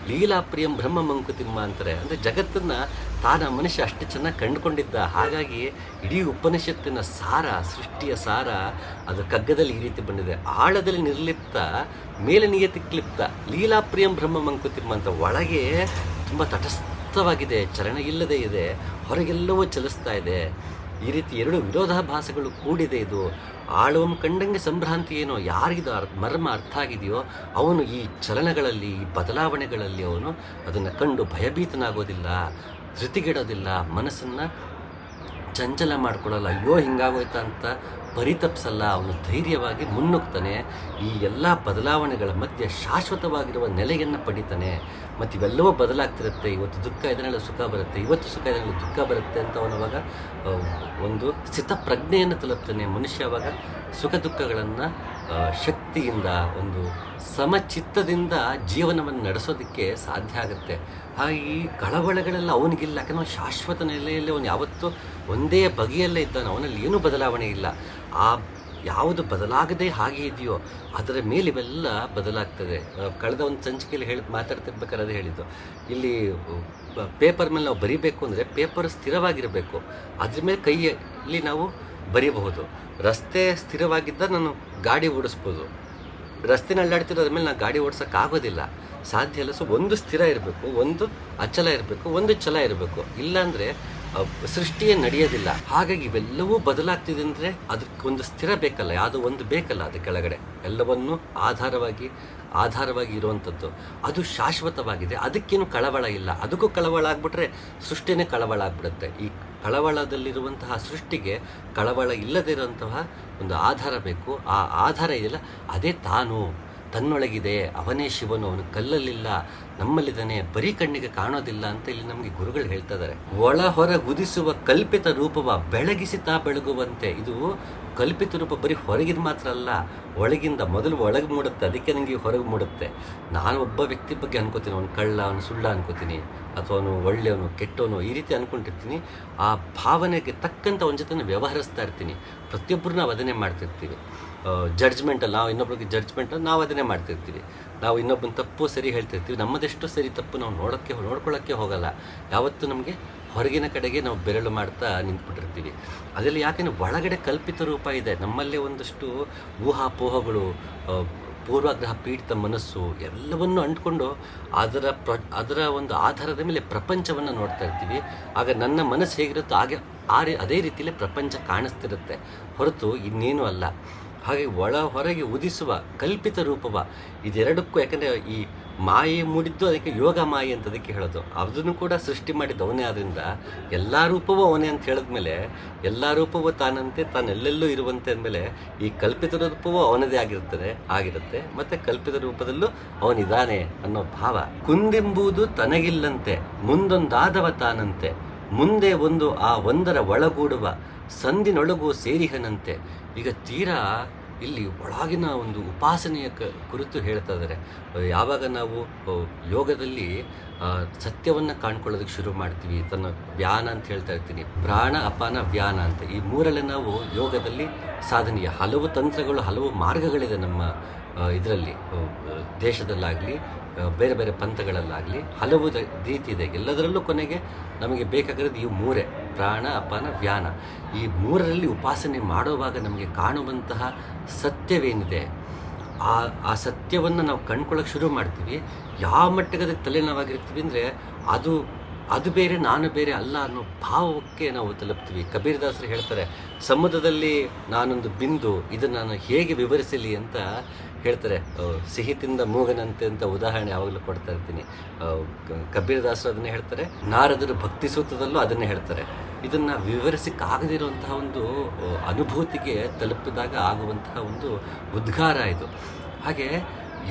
ಲೀಲಾಪ್ರಿಯಂ ಬ್ರಹ್ಮ ಮಂಕುತಿಮ್ಮ ಅಂತಾರೆ. ಅಂದರೆ ಜಗತ್ತನ್ನು ತಾನ ಮನುಷ್ಯ ಅಷ್ಟು ಚೆನ್ನಾಗಿ ಕಂಡುಕೊಂಡಿದ್ದ. ಹಾಗಾಗಿ ಇಡೀ ಉಪನಿಷತ್ತಿನ ಸಾರ, ಸೃಷ್ಟಿಯ ಸಾರ ಅದು ಕಗ್ಗದಲ್ಲಿ ಈ ರೀತಿ ಬಂದಿದೆ. ಆಳದಲ್ಲಿ ನಿರ್ಲಿಪ್ತ ಮೇಲೆ ನಿಯತಿ ಕ್ಲಿಪ್ತ, ಲೀಲಾಪ್ರಿಯಂ ಬ್ರಹ್ಮ ಮಂಕುತಿಮ್ಮ ಅಂತ. ಒಳಗೆ ತುಂಬ ತಟಸ್ಥವಾಗಿದೆ, ಚಲನ ಇಲ್ಲದೇ ಇದೆ, ಹೊರಗೆಲ್ಲವೂ ಚಲಿಸ್ತಾ ಇದೆ. ಈ ರೀತಿ ಎರಡು ವಿರೋಧಾಭಾಸಗಳು ಕೂಡಿದೆ ಇದು. ಆಳುವಂ ಕಂಡಂಗೆ ಸಂಭ್ರಾಂತಿ ಏನೋ, ಯಾರಿಗಿದು ಮರ್ಮ ಅರ್ಥ ಆಗಿದೆಯೋ ಅವನು ಈ ಚಲನಗಳಲ್ಲಿ, ಈ ಬದಲಾವಣೆಗಳಲ್ಲಿ ಅವನು ಅದನ್ನು ಕಂಡು ಭಯಭೀತನಾಗೋದಿಲ್ಲ, ಧೃತಿಗೆಡೋದಿಲ್ಲ, ಮನಸ್ಸನ್ನು ಚಂಚಲ ಮಾಡ್ಕೊಳ್ಳಲ್ಲ. ಅಯ್ಯೋ ಹಿಂಗಾಗೋಯ್ತಾ ಅಂತ ಪರಿತಪ್ಸಲ್ಲ. ಅವನು ಧೈರ್ಯವಾಗಿ ಮುನ್ನುಗ್ತಾನೆ. ಈ ಎಲ್ಲ ಬದಲಾವಣೆಗಳ ಮಧ್ಯೆ ಶಾಶ್ವತವಾಗಿರುವ ನೆಲೆಯನ್ನು ಪಡಿತಾನೆ. ಮತ್ತು ಇವೆಲ್ಲವೂ ಬದಲಾಗ್ತಿರುತ್ತೆ. ಇವತ್ತು ದುಃಖ ಇದನ್ನೆಲ್ಲ ಸುಖ ಬರುತ್ತೆ, ಇವತ್ತು ಸುಖ ಇದನ್ನೆಲ್ಲ ದುಃಖ ಬರುತ್ತೆ ಅಂತ ಅವನವಾಗ ಒಂದು ಸ್ಥಿತಪ್ರಜ್ಞೆಯನ್ನು ತಲುಪ್ತಾನೆ. ಮನುಷ್ಯ ಅವಾಗ ಸುಖ ದುಃಖಗಳನ್ನು ಶಕ್ತಿಯಿಂದ, ಒಂದು ಸಮಚಿತ್ತದಿಂದ ಜೀವನವನ್ನು ನಡೆಸೋದಕ್ಕೆ ಸಾಧ್ಯ ಆಗುತ್ತೆ. ಹಾಗೆ ಈ ಕಳವಳಗಳೆಲ್ಲ ಅವನಿಗಿಲ್ಲ. ಯಾಕಂದರೆ ಶಾಶ್ವತ ನೆಲೆಯಲ್ಲಿ ಅವನು ಯಾವತ್ತೂ ಒಂದೇ ಬಗೆಯಲ್ಲೇ ಇದ್ದಾನೆ. ಅವನಲ್ಲಿ ಏನೂ ಬದಲಾವಣೆ ಇಲ್ಲ. ಆ ಯಾವುದು ಬದಲಾಗದೆ ಹಾಗೆ ಇದೆಯೋ ಅದರ ಮೇಲೆ ಇವೆಲ್ಲ ಬದಲಾಗ್ತದೆ. ಕಳೆದ ಒಂದು ಸಂಚಿಕೆಯಲ್ಲಿ ಮಾತಾಡ್ತಿರ್ಬೇಕಾದ್ರೆ ಅದೇ ಹೇಳಿದ್ದು, ಇಲ್ಲಿ ಪೇಪರ್ ಮೇಲೆ ನಾವು ಬರಿಬೇಕು ಅಂದರೆ ಪೇಪರ್ ಸ್ಥಿರವಾಗಿರಬೇಕು, ಅದ್ರ ಮೇಲೆ ಕೈಯಲ್ಲಿ ನಾವು ಬರೀಬಹುದು. ರಸ್ತೆ ಸ್ಥಿರವಾಗಿದ್ದ ನಾನು ಗಾಡಿ ಓಡಿಸ್ಬೋದು, ರಸ್ತೆನ ಅಲ್ಲಾಡ್ತಿರೋದ್ರ ಮೇಲೆ ನಾನು ಗಾಡಿ ಓಡಿಸೋಕ್ಕಾಗೋದಿಲ್ಲ, ಸಾಧ್ಯ ಇಲ್ಲ. ಸೊ ಒಂದು ಸ್ಥಿರ ಇರಬೇಕು, ಒಂದು ಅಚಲ ಇರಬೇಕು, ಒಂದು ಛಲ ಇರಬೇಕು, ಇಲ್ಲಾಂದರೆ ಸೃಷ್ಟಿಯೇ ನಡೆಯೋದಿಲ್ಲ. ಹಾಗಾಗಿ ಇವೆಲ್ಲವೂ ಬದಲಾಗ್ತಿದೆ ಅಂದರೆ ಅದಕ್ಕೊಂದು ಸ್ಥಿರ ಬೇಕಲ್ಲ, ಯಾವುದೋ ಒಂದು ಬೇಕಲ್ಲ ಅದು ಕೆಳಗಡೆ, ಎಲ್ಲವನ್ನೂ ಆಧಾರವಾಗಿ ಇರುವಂಥದ್ದು. ಅದು ಶಾಶ್ವತವಾಗಿದೆ, ಅದಕ್ಕೇನು ಕಳವಳ ಇಲ್ಲ. ಅದಕ್ಕೂ ಕಳವಳ ಆಗ್ಬಿಟ್ರೆ ಸೃಷ್ಟಿನೇ ಕಳವಳ ಆಗ್ಬಿಡುತ್ತೆ. ಈ ಕಳವಳದಲ್ಲಿರುವಂತಹ ಸೃಷ್ಟಿಗೆ ಕಳವಳ ಇಲ್ಲದೇ ಇರುವಂತಹ ಒಂದು ಆಧಾರ ಬೇಕು. ಆ ಆಧಾರ ಇದೆಯಲ್ಲ, ಅದೇ ತಾನು, ತನ್ನೊಳಗಿದೆ, ಅವನೇ ಶಿವನು, ಅವನು ಕಲ್ಲಲ್ಲಿಲ್ಲ, ನಮ್ಮಲ್ಲಿದ್ದಾನೆ, ಬರೀ ಕಣ್ಣಿಗೆ ಕಾಣೋದಿಲ್ಲ ಅಂತ ಇಲ್ಲಿ ನಮಗೆ ಗುರುಗಳು ಹೇಳ್ತಾ ಇದ್ದಾರೆ. ಒಳ ಹೊರ ಗುದಿಸುವ ಕಲ್ಪಿತ ರೂಪವ ಬೆಳಗಿಸಿ ತಾ ಬೆಳಗುವಂತೆ. ಇದು ಕಲ್ಪಿತ ರೂಪ ಬರೀ ಹೊರಗಿದ ಮಾತ್ರ ಅಲ್ಲ, ಒಳಗಿಂದ ಮೊದಲು ಒಳಗೆ ಮೂಡುತ್ತೆ, ಅದಕ್ಕೆ ನನಗೆ ಹೊರಗೆ ಮೂಡುತ್ತೆ. ನಾನು ಒಬ್ಬ ವ್ಯಕ್ತಿ ಬಗ್ಗೆ ಅನ್ಕೋತೀನಿ, ಅವನು ಕಳ್ಳ, ಅವನು ಸುಳ್ಳ ಅನ್ಕೋತೀನಿ, ಅಥವಾ ಅವನು ಒಳ್ಳೆಯವನು ಕೆಟ್ಟವನು, ಈ ರೀತಿ ಅಂದ್ಕೊಂಡಿರ್ತೀನಿ. ಆ ಭಾವನೆಗೆ ತಕ್ಕಂಥ ಅವನ ಜೊತೆ ವ್ಯವಹರಿಸ್ತಾ ಇರ್ತೀನಿ. ಪ್ರತಿಯೊಬ್ಬರು ನಾವು ಅದನ್ನೇ ಮಾಡ್ತಿರ್ತೀವಿ. ಜಡ್ಜ್ಮೆಂಟಲ್ಲಿ ನಾವು ಇನ್ನೊಬ್ರಿಗೆ ಜಡ್ಜ್ಮೆಂಟಲ್ಲಿ ನಾವು ಅದನ್ನೇ ಮಾಡ್ತಿರ್ತೀವಿ. ನಾವು ಇನ್ನೊಬ್ಬನ ತಪ್ಪು ಸರಿ ಹೇಳ್ತಿರ್ತೀವಿ, ನಮ್ಮದೆಷ್ಟು ಸರಿ ತಪ್ಪು ನಾವು ನೋಡ್ಕೊಳ್ಳೋಕ್ಕೆ ಹೋಗಲ್ಲ. ಯಾವತ್ತೂ ನಮಗೆ ಹೊರಗಿನ ಕಡೆಗೆ ನಾವು ಬೆರಳು ಮಾಡ್ತಾ ನಿಂತ್ಬಿಟ್ಟಿರ್ತೀವಿ. ಅದರಲ್ಲಿ ಯಾಕೆಂದರೆ ಒಳಗಡೆ ಕಲ್ಪಿತ ರೂಪ ಇದೆ, ನಮ್ಮಲ್ಲೇ ಒಂದಷ್ಟು ಊಹಾಪೋಹಗಳು, ಪೂರ್ವಾಗ್ರಹ ಪೀಡಿತ ಮನಸ್ಸು ಎಲ್ಲವನ್ನು ಅಂಟ್ಕೊಂಡು ಅದರ ಒಂದು ಆಧಾರದ ಮೇಲೆ ಪ್ರಪಂಚವನ್ನು ನೋಡ್ತಾ ಇರ್ತೀವಿ. ಆಗ ನನ್ನ ಮನಸ್ಸು ಹೇಗಿರುತ್ತೋ ಅದೇ ರೀತಿಯಲ್ಲೇ ಪ್ರಪಂಚ ಕಾಣಿಸ್ತಿರುತ್ತೆ, ಹೊರತು ಇನ್ನೇನು ಅಲ್ಲ. ಹಾಗೆ ಒಳ ಹೊರಗೆ ಉದಿಸುವ ಕಲ್ಪಿತ ರೂಪವ, ಇದೆರಡಕ್ಕೂ, ಯಾಕಂದರೆ ಈ ಮಾಯೆ ಮೂಡಿದ್ದು ಅದಕ್ಕೆ ಯೋಗ ಮಾಯೆ ಅಂತ ಅದಕ್ಕೆ ಹೇಳೋದು. ಅದನ್ನು ಕೂಡ ಸೃಷ್ಟಿ ಮಾಡಿದ್ದು ಅವನೇ. ಆದ್ದರಿಂದ ಎಲ್ಲ ರೂಪವೂ ಅವನೇ ಅಂತ ಹೇಳಿದ್ಮೇಲೆ ಎಲ್ಲ ರೂಪವೂ ತಾನಂತೆ, ತಾನೆಲ್ಲೆಲ್ಲೂ ಇರುವಂತೆ ಅಂದಮೇಲೆ ಈ ಕಲ್ಪಿತ ರೂಪವೂ ಅವನದೇ ಆಗಿರುತ್ತೆ, ಮತ್ತು ಕಲ್ಪಿತ ರೂಪದಲ್ಲೂ ಅವನಿದ್ದಾನೆ ಅನ್ನೋ ಭಾವ. ಕುಂದೆಂಬುದು ತನಗಿಲ್ಲಂತೆ, ಮುಂದೊಂದಾದವ ತಾನಂತೆ, ಮುಂದೆ ಒಂದು ಆ ಒಂದರ ಒಳಗೂಡುವ ಸಂದಿನೊಳಗೂ ಸೇರಿಹನಂತೆ. ಈಗ ತೀರಾ ಇಲ್ಲಿ ಒಳಗಿನ ಒಂದು ಉಪಾಸನೆಯ ಕುರಿತು ಹೇಳ್ತಾ ಇದ್ದಾರೆ. ಯಾವಾಗ ನಾವು ಯೋಗದಲ್ಲಿ ಸತ್ಯವನ್ನು ಕಾಣ್ಕೊಳ್ಳೋದಕ್ಕೆ ಶುರು ಮಾಡ್ತೀವಿ, ತನ್ನ ವ್ಯಾನ ಅಂತ ಹೇಳ್ತಾ ಇರ್ತೀನಿ, ಪ್ರಾಣ ಅಪಾನ ವ್ಯಾನ ಅಂತ, ಈ ಮೂರಲ್ಲೇ ನಾವು ಯೋಗದಲ್ಲಿ ಸಾಧನೆಯ ಹಲವು ತಂತ್ರಗಳು, ಹಲವು ಮಾರ್ಗಗಳಿದೆ ನಮ್ಮ ಇದರಲ್ಲಿ, ದೇಶದಲ್ಲಾಗಲಿ ಬೇರೆ ಬೇರೆ ಪಂಥಗಳಲ್ಲಾಗಲಿ ಹಲವು ರೀತಿ ಇದೆ. ಎಲ್ಲದರಲ್ಲೂ ಕೊನೆಗೆ ನಮಗೆ ಬೇಕಾಗಿರೋದು ಈ ಮೂರೇ, ಪ್ರಾಣ ಅಪಾನ ವ್ಯಾನ. ಈ ಮೂರರಲ್ಲಿ ಉಪಾಸನೆ ಮಾಡುವಾಗ ನಮಗೆ ಕಾಣುವಂತಹ ಸತ್ಯವೇನಿದೆ, ಆ ಸತ್ಯವನ್ನು ನಾವು ಕಂಡ್ಕೊಳ್ಳೋಕೆ ಶುರು ಮಾಡ್ತೀವಿ. ಯಾವ ಮಟ್ಟಿಗೆ ಅದಕ್ಕೆ ತಲೆನೋವಾಗಿರ್ತೀವಿ ಅಂದರೆ ಅದು ಬೇರೆ, ನಾನು ಬೇರೆ ಅಲ್ಲ ಅನ್ನೋ ಭಾವಕ್ಕೆ ನಾವು ತಲುಪ್ತೀವಿ. ಕಬೀರ್ ದಾಸರು ಹೇಳ್ತಾರೆ, ಸಮುದ್ರದಲ್ಲಿ ನಾನೊಂದು ಬಿಂದು, ಇದನ್ನು ನಾನು ಹೇಗೆ ವಿವರಿಸಲಿ ಅಂತ ಹೇಳ್ತಾರೆ. ಸಿಹಿ ತಿಂದ ಮೂಗನಂತೆ ಅಂತ ಉದಾಹರಣೆ ಯಾವಾಗಲೂ ಕೊಡ್ತಾ ಇರ್ತೀನಿ. ಕಬೀರ್ ದಾಸರು ಅದನ್ನೇ ಹೇಳ್ತಾರೆ, ನಾರದರು ಭಕ್ತಿ ಸೂತ್ರದಲ್ಲೂ ಅದನ್ನೇ ಹೇಳ್ತಾರೆ. ಇದನ್ನು ವಿವರಿಸಕ್ಕಾಗದಿರುವಂತಹ ಒಂದು ಅನುಭೂತಿಗೆ ತಲುಪಿದಾಗ ಆಗುವಂತಹ ಒಂದು ಉದ್ಗಾರ ಇದು. ಹಾಗೆ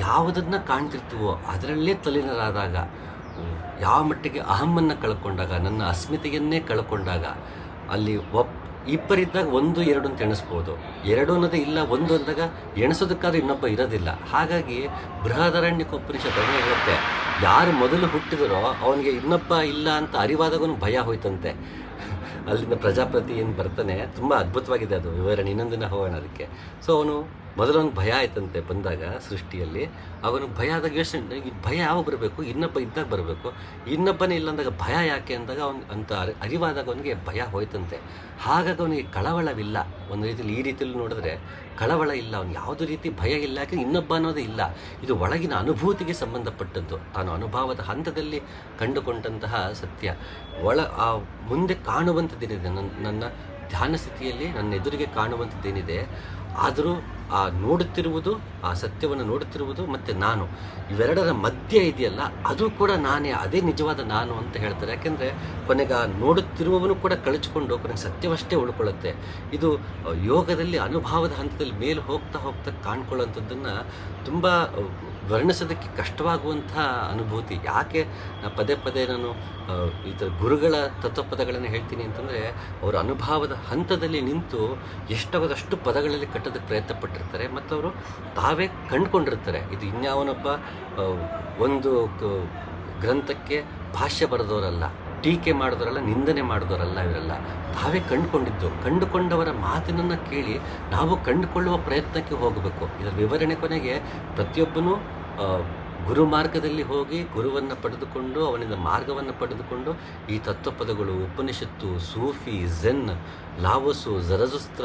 ಯಾವುದನ್ನು ಕಾಣ್ತಿರ್ತೀವೋ ಅದರಲ್ಲೇ ತಲ್ಲೀನರಾದಾಗ, ಯಾವ ಮಟ್ಟಿಗೆ ಅಹಮ್ಮನ್ನು ಕಳ್ಕೊಂಡಾಗ, ನನ್ನ ಅಸ್ಮಿತೆಯನ್ನೇ ಕಳ್ಕೊಂಡಾಗ, ಅಲ್ಲಿ ಇಬ್ಬರಿದ್ದಾಗ 1, 2 ಅಂತ ಎಣಿಸ್ಬೋದು. 2 ಅನ್ನೋದೇ ಇಲ್ಲ, 1 ಅಂದಾಗ ಎಣಿಸೋದಕ್ಕಾದ್ರೂ ಇನ್ನೊಬ್ಬ ಇರೋದಿಲ್ಲ. ಹಾಗಾಗಿ ಬೃಹದಾರಣ್ಯಕೋಪನಿಷತ್ ಅದನ್ನೇ ಹೇಳುತ್ತೆ, ಯಾರು ಮೊದಲು ಹುಟ್ಟಿದರೋ ಅವನಿಗೆ ಇನ್ನೊಬ್ಬ ಇಲ್ಲ ಅಂತ ಅರಿವಾದಾಗೂ ಭಯ ಹೋಯ್ತಂತೆ. ಅಲ್ಲಿಂದ ಪ್ರಜಾಪತಿ ಏನು ಬರ್ತಾನೆ, ತುಂಬ ಅದ್ಭುತವಾಗಿದೆ ಅದು ವಿವರಣೆ, ಇನ್ನೊಂದಿನ ಹೋಗೋಣ ಅದಕ್ಕೆ. ಸೊ ಅವನು ಮೊದಲೊಂದು ಭಯ ಆಯ್ತಂತೆ ಬಂದಾಗ ಸೃಷ್ಟಿಯಲ್ಲಿ. ಅವನು ಭಯ ಆದಾಗ ಯೋಚನೆ, ಈ ಭಯ ಯಾವಾಗ ಬರಬೇಕು, ಇನ್ನೊಬ್ಬ ಇದ್ದಾಗ ಬರಬೇಕು, ಇನ್ನೊಬ್ಬನೇ ಇಲ್ಲ ಅಂದಾಗ ಭಯ ಯಾಕೆ ಅಂದಾಗ ಅಂತ ಅರಿವಾದಾಗ ಅವನಿಗೆ ಭಯ ಹೋಯ್ತಂತೆ. ಹಾಗಾಗಿ ಅವನಿಗೆ ಕಳವಳವಿಲ್ಲ. ಒಂದು ರೀತಿಯಲ್ಲಿ ಈ ರೀತಿಯಲ್ಲಿ ನೋಡಿದ್ರೆ ಕಳವಳ ಇಲ್ಲ, ಅವ್ನಿಗೆ ಯಾವುದೇ ರೀತಿ ಭಯ ಇಲ್ಲ, ಯಾಕೆ ಇನ್ನೊಬ್ಬ ಅನ್ನೋದೇ ಇಲ್ಲ. ಇದು ಒಳಗಿನ ಅನುಭೂತಿಗೆ ಸಂಬಂಧಪಟ್ಟದ್ದು, ತಾನು ಅನುಭವದ ಹಂತದಲ್ಲಿ ಕಂಡುಕೊಂಡಂತಹ ಸತ್ಯ. ಆ ಮುಂದೆ ಕಾಣುವಂಥದ್ದೇನಿದೆ, ನನ್ನ ಧ್ಯಾನ ಸ್ಥಿತಿಯಲ್ಲಿ ನನ್ನ ಎದುರಿಗೆ ಕಾಣುವಂಥದ್ದೇನಿದೆ, ಆದರೂ ಆ ನೋಡುತ್ತಿರುವುದು, ಆ ಸತ್ಯವನ್ನು ನೋಡುತ್ತಿರುವುದು ಮತ್ತು ನಾನು, ಇವೆರಡರ ಮಧ್ಯೆ ಇದೆಯಲ್ಲ, ಅದು ಕೂಡ ನಾನೇ, ಅದೇ ನಿಜವಾದ ನಾನು ಅಂತ ಹೇಳ್ತಾರೆ. ಯಾಕೆಂದರೆ ಕೊನೆಗೆ ಆ ನೋಡುತ್ತಿರುವವನು ಕೂಡ ಕಳಚಿಕೊಂಡು ಕೊನೆಗೆ ಸತ್ಯವಷ್ಟೇ ಉಳ್ಕೊಳ್ಳುತ್ತೆ. ಇದು ಯೋಗದಲ್ಲಿ ಅನುಭವದ ಹಂತದಲ್ಲಿ ಮೇಲೆ ಹೋಗ್ತಾ ಕಾಣ್ಕೊಳ್ಳುವಂಥದ್ದನ್ನು ತುಂಬ ವರ್ಣಿಸೋದಕ್ಕೆ ಕಷ್ಟವಾಗುವಂಥ ಅನುಭೂತಿ. ಯಾಕೆ ಪದೇ ನಾನು ಈ ಥರ ಗುರುಗಳ ತತ್ವಪದಗಳನ್ನು ಹೇಳ್ತೀನಿ ಅಂತಂದರೆ, ಅವರ ಅನುಭವದ ಹಂತದಲ್ಲಿ ನಿಂತು ಎಷ್ಟಾಗೋದಷ್ಟು ಪದಗಳಲ್ಲಿ ಕಟ್ಟೋದಕ್ಕೆ ಪ್ರಯತ್ನ ಪಟ್ಟಿರ್ತಾರೆ, ಮತ್ತು ಅವರು ತಾವೇ ಕಂಡುಕೊಂಡಿರ್ತಾರೆ. ಇದು ಇನ್ಯಾವನೊಬ್ಬ ಒಂದು ಗ್ರಂಥಕ್ಕೆ ಭಾಷ್ಯ ಬರೆದವರಲ್ಲ, ಟೀಕೆ ಮಾಡಿದವರಲ್ಲ, ನಿಂದನೆ ಮಾಡಿದವರಲ್ಲ ಇವರೆಲ್ಲ. ತಾವೇ ಕಂಡುಕೊಂಡವರ ಮಾತಿನನ್ನು ಕೇಳಿ ನಾವು ಕಂಡುಕೊಳ್ಳುವ ಪ್ರಯತ್ನಕ್ಕೆ ಹೋಗಬೇಕು. ಇದರ ವಿವರಣೆ ಕೊನೆಗೆ ಪ್ರತಿಯೊಬ್ಬನೂ ಗುರು ಮಾರ್ಗದಲ್ಲಿ ಹೋಗಿ ಗುರುವನ್ನು ಪಡೆದುಕೊಂಡು ಅವನಿಂದ ಮಾರ್ಗವನ್ನು ಪಡೆದುಕೊಂಡು ಈ ತತ್ವಪದಗಳು, ಉಪನಿಷತ್ತು, ಸೂಫಿ, ಝೆನ್, ಲಾವೋಸು, ಜರಜುಸ್ತ್ರ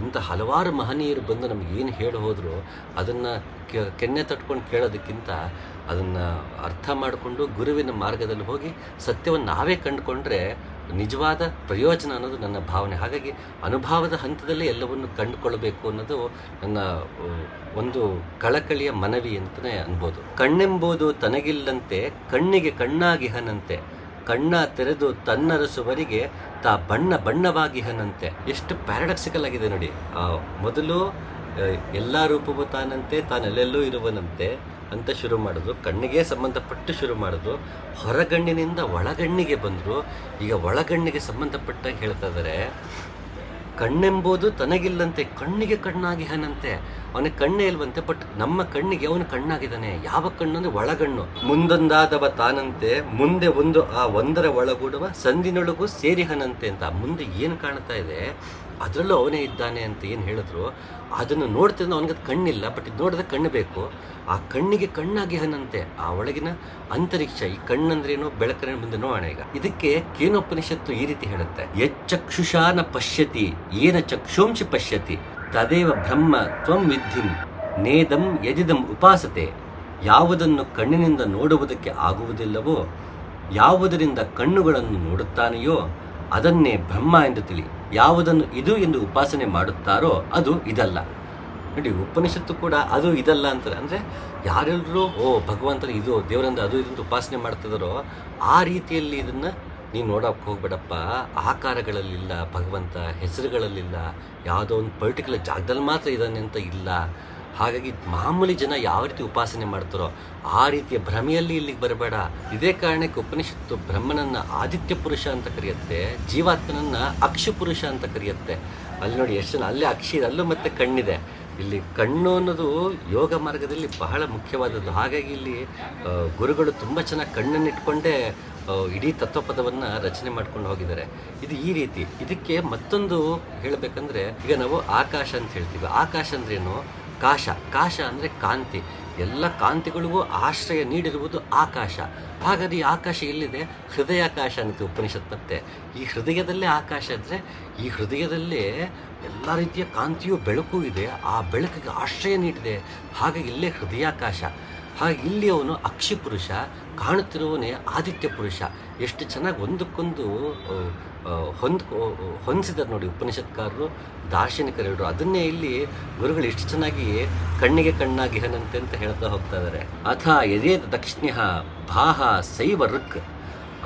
ಇಂಥ ಹಲವಾರು ಮಹನೀಯರು ಬಂದು ನಮಗೆ ಏನು ಹೇಳಿ ಹೋದರೂ ಅದನ್ನು ಕೆನ್ನೆ ತಟ್ಕೊಂಡು ಕೇಳೋದಕ್ಕಿಂತ ಅದನ್ನು ಅರ್ಥ ಮಾಡಿಕೊಂಡು ಗುರುವಿನ ಮಾರ್ಗದಲ್ಲಿ ಹೋಗಿ ಸತ್ಯವನ್ನು ನಾವೇ ಕಂಡುಕೊಂಡ್ರೆ ನಿಜವಾದ ಪ್ರಯೋಜನ ಅನ್ನೋದು ನನ್ನ ಭಾವನೆ. ಹಾಗಾಗಿ ಅನುಭವದ ಹಂತದಲ್ಲಿ ಎಲ್ಲವನ್ನು ಕಂಡುಕೊಳ್ಳಬೇಕು ಅನ್ನೋದು ನನ್ನ ಒಂದು ಕಳಕಳಿಯ ಮನವಿ ಅಂತಲೇ ಅನ್ಬೋದು. ಕಣ್ಣೆಂಬುದು ತನಗಿಲ್ಲಂತೆ ಕಣ್ಣಿಗೆ ಕಣ್ಣಾಗಿಹನಂತೆ, ಕಣ್ಣ ತೆರೆದು ತನ್ನರಸುವರಿಗೆ ತಾ ಬಣ್ಣವಾಗಿಹನಂತೆ. ಎಷ್ಟು ಪ್ಯಾರಡಾಕ್ಸಿಕಲ್ ಆಗಿದೆ ನೋಡಿ. ಮೊದಲು ಎಲ್ಲ ರೂಪವೂ ತಾನಂತೆ, ತಾನೆಲ್ಲೆಲ್ಲೂ ಇರುವನಂತೆ ಅಂತ ಶುರು ಮಾಡಿದ್ರು, ಕಣ್ಣಿಗೆ ಸಂಬಂಧಪಟ್ಟು ಶುರು ಮಾಡಿದ್ರು, ಹೊರಗಣ್ಣಿನಿಂದ ಒಳಗಣ್ಣಿಗೆ ಬಂದರು, ಈಗ ಒಳಗಣ್ಣಿಗೆ ಸಂಬಂಧಪಟ್ಟಾಗ ಹೇಳ್ತಾ ಇದ್ದಾರೆ ಕಣ್ಣೆಂಬುದು ತನಗಿಲ್ಲಂತೆ ಕಣ್ಣಿಗೆ ಕಣ್ಣಾಗಿಹನಂತೆ. ಅವನಿಗೆ ಕಣ್ಣೇ ಇಲ್ವಂತೆ, ಬಟ್ ನಮ್ಮ ಕಣ್ಣಿಗೆ ಅವನು ಕಣ್ಣಾಗಿದ್ದಾನೆ. ಯಾವ ಕಣ್ಣು ಅಂದರೆ ಒಳಗಣ್ಣು. ಮುಂದೊಂದಾದವ ತಾನಂತೆ ಮುಂದೆ ಒಂದು ಆ ಒಂದರ ಒಳಗೂಡುವ ಸಂದಿನೊಳಗೂ ಸೇರಿಹನಂತೆ ಅಂತ. ಮುಂದೆ ಏನು ಕಾಣ್ತಾ ಇದೆ ಅದರಲ್ಲೂ ಅವನೇ ಇದ್ದಾನೆ ಅಂತ ಏನು ಹೇಳಿದ್ರು, ಅದನ್ನು ನೋಡ್ತಿದ್ದ ಅವನಿಗೆ ಕಣ್ಣಿಲ್ಲ, ಬಟ್ ಇದು ನೋಡಿದ್ರೆ ಕಣ್ಣು ಬೇಕು. ಆ ಕಣ್ಣಿಗೆ ಕಣ್ಣಾಗಿಹನಂತೆ, ಆ ಒಳಗಿನ ಅಂತರಿಕ್ಷ. ಈ ಕಣ್ಣಂದ್ರೇನು, ಬೆಳಕನ್ನು ಮುಂದೆ ನೋಡೋಣ ಈಗ. ಇದಕ್ಕೆ ಕೇನೋಪನಿಷತ್ತು ಈ ರೀತಿ ಹೇಳುತ್ತೆ, ಯಚ್ಚಕ್ಷುಷಾನ ಪಶ್ಯತಿ ಏನ ಚಕ್ಷುಂಷಿ ಪಶ್ಯತಿ ತದೇವ ಬ್ರಹ್ಮ ತ್ವಂ ವಿದ್ಧಿಂ ನೇದಂ ಯದಿದಂ ಉಪಾಸತೆ. ಯಾವುದನ್ನು ಕಣ್ಣಿನಿಂದ ನೋಡುವುದಕ್ಕೆ ಆಗುವುದಿಲ್ಲವೋ, ಯಾವುದರಿಂದ ಕಣ್ಣುಗಳನ್ನು ನೋಡುತ್ತಾನೆಯೋ ಅದನ್ನೇ ಬ್ರಹ್ಮ ಎಂದು ತಿಳಿ. ಯಾವುದನ್ನು ಇದು ಎಂದು ಉಪಾಸನೆ ಮಾಡುತ್ತಾರೋ ಅದು ಇದಲ್ಲ. ನೋಡಿ, ಉಪನಿಷತ್ತು ಕೂಡ ಅದು ಇದಲ್ಲ ಅಂತಾರೆ. ಅಂದರೆ ಯಾರೆಲ್ಲರೂ ಭಗವಂತನ ಇದು ದೇವರಿಂದ ಅದು ಇದನ್ನು ಉಪಾಸನೆ ಮಾಡ್ತಿದ್ದಾರೋ ಆ ರೀತಿಯಲ್ಲಿ ಇದನ್ನು ನೀನು ನೋಡೋಕ್ಕೆ ಹೋಗ್ಬೇಡಪ್ಪ. ಆಕಾರಗಳಲ್ಲಿಲ್ಲ ಭಗವಂತ, ಹೆಸರುಗಳಲ್ಲಿಲ್ಲ, ಯಾವುದೋ ಒಂದು ಪರ್ಟಿಕ್ಯುಲರ್ ಜಾಗದಲ್ಲಿ ಮಾತ್ರ ಇದ್ದಾನೆ ಅಂತ ಇಲ್ಲ. ಹಾಗಾಗಿ ಮಾಮೂಲಿ ಜನ ಯಾವ ರೀತಿ ಉಪಾಸನೆ ಮಾಡ್ತಾರೋ ಆ ರೀತಿಯ ಭ್ರಮೆಯಲ್ಲಿ ಇಲ್ಲಿಗೆ ಬರಬೇಡ. ಇದೇ ಕಾರಣಕ್ಕೆ ಉಪನಿಷತ್ತು ಬ್ರಹ್ಮನನ್ನು ಆದಿತ್ಯ ಪುರುಷ ಅಂತ ಕರೆಯುತ್ತೆ, ಜೀವಾತ್ಮನನ್ನು ಅಕ್ಷಿ ಪುರುಷ ಅಂತ ಕರೆಯುತ್ತೆ. ಅಲ್ಲಿ ನೋಡಿ ಎಷ್ಟು ಜನ, ಅಲ್ಲೇ ಅಕ್ಷಿ ಇದೆ, ಅಲ್ಲೂ ಮತ್ತೆ ಕಣ್ಣಿದೆ. ಇಲ್ಲಿ ಕಣ್ಣು ಅನ್ನೋದು ಯೋಗ ಮಾರ್ಗದಲ್ಲಿ ಬಹಳ ಮುಖ್ಯವಾದದ್ದು. ಹಾಗಾಗಿ ಇಲ್ಲಿ ಗುರುಗಳು ತುಂಬ ಚೆನ್ನಾಗಿ ಕಣ್ಣನ್ನು ಇಟ್ಕೊಂಡೇ ಇಡೀ ತತ್ವಪದವನ್ನು ರಚನೆ ಮಾಡ್ಕೊಂಡು ಹೋಗಿದ್ದಾರೆ. ಇದು ಈ ರೀತಿ. ಇದಕ್ಕೆ ಮತ್ತೊಂದು ಹೇಳಬೇಕಂದ್ರೆ, ಈಗ ನಾವು ಆಕಾಶ ಅಂತ ಹೇಳ್ತೀವಿ. ಆಕಾಶ ಅಂದ್ರೇನು? ಕಾಶ ಅಂದರೆ ಕಾಂತಿ. ಎಲ್ಲ ಕಾಂತಿಗಳಿಗೂ ಆಶ್ರಯ ನೀಡಿರುವುದು ಆಕಾಶ. ಹಾಗಾದ್ರೆ ಈ ಆಕಾಶ ಎಲ್ಲಿದೆ? ಹೃದಯಾಕಾಶ ಅಂತ ಉಪನಿಷತ್. ಮತ್ತೆ ಈ ಹೃದಯದಲ್ಲೇ ಆಕಾಶ ಇದ್ದರೆ ಈ ಹೃದಯದಲ್ಲೇ ಎಲ್ಲ ರೀತಿಯ ಕಾಂತಿಯೂ ಬೆಳಕು ಇದೆ, ಆ ಬೆಳಕಿಗೆ ಆಶ್ರಯ ನೀಡಿದೆ. ಹಾಗಾಗಿ ಇಲ್ಲೇ ಹೃದಯಾಕಾಶ. ಹಾಗೆ ಇಲ್ಲಿ ಅವನು ಅಕ್ಷಿ ಪುರುಷ, ಕಾಣುತ್ತಿರುವವನೇ ಆದಿತ್ಯ ಪುರುಷ. ಎಷ್ಟು ಚೆನ್ನಾಗಿ ಒಂದಕ್ಕೊಂದು ಹೊಂದಿಸಿದ್ದಾರೆ ನೋಡಿ ಉಪನಿಷತ್ಕಾರರು, ದಾರ್ಶನಿಕರೆರಡು. ಅದನ್ನೇ ಇಲ್ಲಿ ಗುರುಗಳು ಎಷ್ಟು ಚೆನ್ನಾಗಿ ಕಣ್ಣಿಗೆ ಕಣ್ಣಾಗಿಹನಂತೆ ಅಂತ ಹೇಳ್ತಾ ಹೋಗ್ತಾ ಇದ್ದಾರೆ. ಅಥ ಯದೇತ ದಕ್ಷಿಣ್ಯ ಭಾಹ ಸೈವ ಋಕ್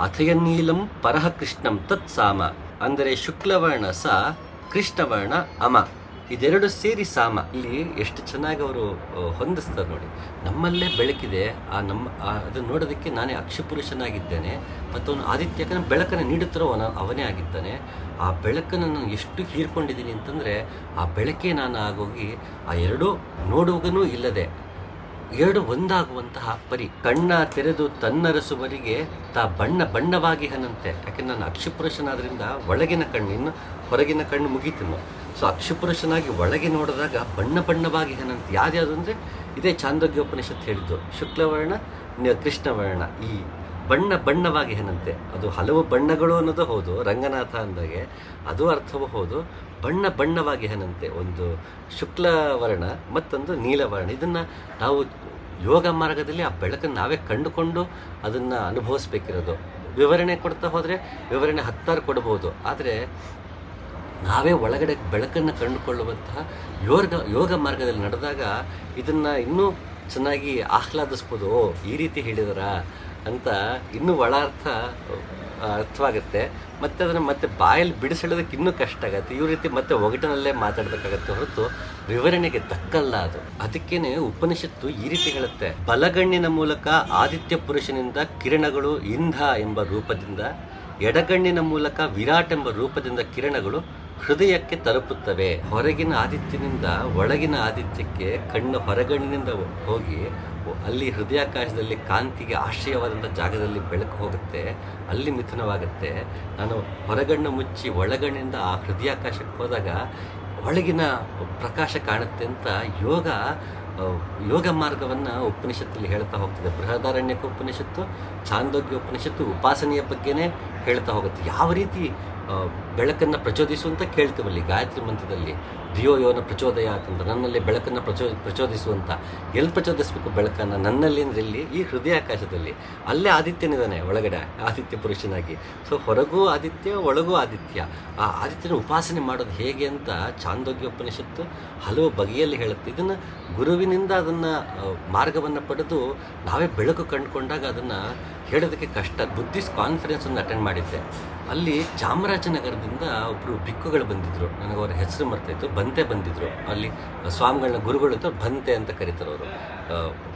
ಅಥಯನ್ನೀಲಂ ಪರಹ ಕೃಷ್ಣಂ ತತ್ ಸಾಮ. ಅಂದರೆ ಶುಕ್ಲವರ್ಣ ಸ, ಕೃಷ್ಣವರ್ಣ ಅಮ, ಇದೆರಡು ಸೇರಿ ಸಾಮ. ಇಲ್ಲಿ ಎಷ್ಟು ಚೆನ್ನಾಗಿ ಅವರು ಹೊಂದಿಸ್ತಾರೆ ನೋಡಿ. ನಮ್ಮಲ್ಲೇ ಬೆಳಕಿದೆ, ಅದನ್ನು ನೋಡೋದಕ್ಕೆ ನಾನೇ ಅಕ್ಷಪುರುಷನಾಗಿದ್ದೇನೆ, ಮತ್ತು ಅವನು ಆದಿತ್ಯ ಬೆಳಕನ್ನು ನೀಡುತ್ತಿರೋ ಅವನೇ ಆಗಿದ್ದಾನೆ. ಆ ಬೆಳಕನ್ನು ನಾನು ಎಷ್ಟು ಹೀರ್ಕೊಂಡಿದ್ದೀನಿ ಅಂತಂದರೆ ಆ ಬೆಳಕೇ ನಾನು ಆಗೋಗಿ ಆ ಎರಡೂ ನೋಡುವಗನೂ ಇಲ್ಲದೆ ಎರಡು ಒಂದಾಗುವಂತಹ ಪರಿ. ಕಣ್ಣ ತೆರೆದು ತನ್ನರಸುವರಿಗೆ ತಾ ಬಣ್ಣವಾಗಿಹನಂತೆ. ಯಾಕೆಂದ್ರೆ ನಾನು ಅಕ್ಷಪುರುಷನಾದ್ರಿಂದ ಒಳಗಿನ ಕಣ್ಣು, ಇನ್ನು ಹೊರಗಿನ ಕಣ್ಣು ಮುಗೀತನು. ಸೊ ಅಕ್ಷಪುರುಷನಾಗಿ ಒಳಗೆ ನೋಡಿದಾಗ ಬಣ್ಣವಾಗಿಹನಂತೆ. ಯಾವ್ದು ಅಂದರೆ ಇದೇ ಚಾಂದೋಗ್ಯೋಪನಿಷತ್ತು ಹೇಳಿದ್ದು, ಶುಕ್ಲವರ್ಣ ಕೃಷ್ಣವರ್ಣ, ಈ ಬಣ್ಣವಾಗಿಹನಂತೆ. ಅದು ಹಲವು ಬಣ್ಣಗಳು ಅನ್ನೋದು ಹೌದು, ರಂಗನಾಥ ಅಂದಾಗೆ ಅದು ಅರ್ಥವೂ ಹೌದು. ಬಣ್ಣವಾಗಿಹನಂತೆ. ಒಂದು ಶುಕ್ಲವರ್ಣ ಮತ್ತೊಂದು ನೀಲವರ್ಣ. ಇದನ್ನು ನಾವು ಯೋಗ ಮಾರ್ಗದಲ್ಲಿ ಆ ಬೆಳಕನ್ನು ನಾವೇ ಕಂಡುಕೊಂಡು ಅದನ್ನು ಅನುಭವಿಸ್ಬೇಕಿರೋದು. ವಿವರಣೆ ಕೊಡ್ತಾ ಹೋದರೆ ವಿವರಣೆ 10 ಕೊಡ್ಬೋದು, ಆದರೆ ನಾವೇ ಒಳಗಡೆ ಬೆಳಕನ್ನು ಕಂಡುಕೊಳ್ಳುವಂತಹ ಯೋಗ ಮಾರ್ಗದಲ್ಲಿ ನಡೆದಾಗ ಇದನ್ನು ಇನ್ನೂ ಚೆನ್ನಾಗಿ ಆಹ್ಲಾದಿಸ್ಬೋದು. ಈ ರೀತಿ ಹೇಳಿದಾರಾ ಅಂತ ಇನ್ನೂ ಒಳ ಅರ್ಥವಾಗುತ್ತೆ. ಮತ್ತು ಅದನ್ನು ಮತ್ತೆ ಬಾಯಲ್ಲಿ ಬಿಡಿಸಿಡೋದಕ್ಕೆ ಇನ್ನೂ ಕಷ್ಟ ಆಗುತ್ತೆ. ಈ ರೀತಿ ಮತ್ತೆ ಒಗಟಿನಲ್ಲೇ ಮಾತಾಡಬೇಕಾಗತ್ತೆ ಹೊರತು ವಿವರಣೆಗೆ ದಕ್ಕಲ್ಲ ಅದು. ಅದಕ್ಕೇನೆ ಉಪನಿಷತ್ತು ಈ ರೀತಿ ಹೇಳುತ್ತೆ, ಬಲಗಣ್ಣಿನ ಮೂಲಕ ಆದಿತ್ಯ ಪುರುಷನಿಂದ ಕಿರಣಗಳು ಇಂಧ ಎಂಬ ರೂಪದಿಂದ, ಎಡಗಣ್ಣಿನ ಮೂಲಕ ವಿರಾಟ್ ಎಂಬ ರೂಪದಿಂದ ಕಿರಣಗಳು ಹೃದಯಕ್ಕೆ ತಲುಪುತ್ತವೆ. ಹೊರಗಿನ ಆದಿತ್ಯನಿಂದ ಒಳಗಿನ ಆದಿತ್ಯಕ್ಕೆ ಕಣ್ಣು ಹೊರಗಣ್ಣಿನಿಂದ ಹೋಗಿ ಅಲ್ಲಿ ಹೃದಯಾಕಾಶದಲ್ಲಿ ಕಾಂತಿಗೆ ಆಶ್ರಯವಾದಂಥ ಜಾಗದಲ್ಲಿ ಬೆಳಕು ಹೋಗುತ್ತೆ, ಅಲ್ಲಿ ಮಿಥುನವಾಗುತ್ತೆ. ನಾನು ಹೊರಗಣ್ಣು ಮುಚ್ಚಿ ಒಳಗಣ್ಣಿಂದ ಆ ಹೃದಯಾಕಾಶಕ್ಕೆ ಹೋದಾಗ ಒಳಗಿನ ಪ್ರಕಾಶ ಕಾಣುತ್ತೆ ಅಂತ ಯೋಗ ಮಾರ್ಗವನ್ನು ಉಪನಿಷತ್ತಲ್ಲಿ ಹೇಳ್ತಾ ಹೋಗ್ತದೆ. ಬೃಹದಾರಣ್ಯಕ ಉಪನಿಷತ್ತು, ಛಾಂದೋಗ್ಯ ಉಪನಿಷತ್ತು ಉಪಾಸನೆಯ ಬಗ್ಗೆನೇ ಹೇಳ್ತಾ ಹೋಗುತ್ತೆ. ಯಾವ ರೀತಿ ಬೆಳಕನ್ನು ಪ್ರಚೋದಿಸುವಂತ ಕೇಳ್ತೀವಲ್ಲಿ ಗಾಯತ್ರಿ ಮಂತ್ರದಲ್ಲಿ, ಧಿಯೋ ಯೋನ ಪ್ರಚೋದಯ ಅಂತ, ನನ್ನಲ್ಲಿ ಬೆಳಕನ್ನು ಪ್ರಚೋದಿಸುವಂತ. ಎಲ್ಲಿ ಪ್ರಚೋದಿಸಬೇಕು ಬೆಳಕನ್ನು? ನನ್ನಲ್ಲಿ ಅಂದ್ರೆ ಇಲ್ಲಿ ಈ ಹೃದಯಾಕಾಶದಲ್ಲಿ. ಅಲ್ಲೇ ಆದಿತ್ಯನಿದ್ದಾನೆ ಒಳಗಡೆ, ಆದಿತ್ಯ ಪುರುಷನಾಗಿ. ಸೊ ಹೊರಗೂ ಆದಿತ್ಯ, ಒಳಗೂ ಆದಿತ್ಯ. ಆ ಆದಿತ್ಯನ ಉಪಾಸನೆ ಮಾಡೋದು ಹೇಗೆ ಅಂತ ಛಾಂದೋಗ್ಯ ಉಪನಿಷತ್ತು ಹಲವು ಬಗೆಯಲ್ಲಿ ಹೇಳುತ್ತೆ. ಇದನ್ನು ಗುರುವಿನಿಂದ ಅದನ್ನು ಮಾರ್ಗವನ್ನು ಪಡೆದು ನಾವೇ ಬೆಳಕು ಕಂಡುಕೊಂಡಾಗ ಅದನ್ನು ಹೇಳೋದಕ್ಕೆ ಕಷ್ಟ. ಬುದ್ಧಿಸ್ಟ್ ಕಾನ್ಫರೆನ್ಸನ್ನು ಅಟೆಂಡ್ ಮಾಡಿದ್ದೆ. ಅಲ್ಲಿ ಚಾಮರಾಜನಗರದಿಂದ ಒಬ್ಬರು ಭಿಕ್ಕುಗಳು ಬಂದಿದ್ದರು, ನನಗೆ ಅವರ ಹೆಸರು ಮರ್ತಾಯಿತ್ತು. ಬಂತೆ ಬಂದಿದ್ದರು. ಅಲ್ಲಿ ಸ್ವಾಮಿಗಳನ್ನ ಗುರುಗಳು ಅಂತ ಬಂತೆ ಅಂತ ಕರೀತಾರೆ ಅವರು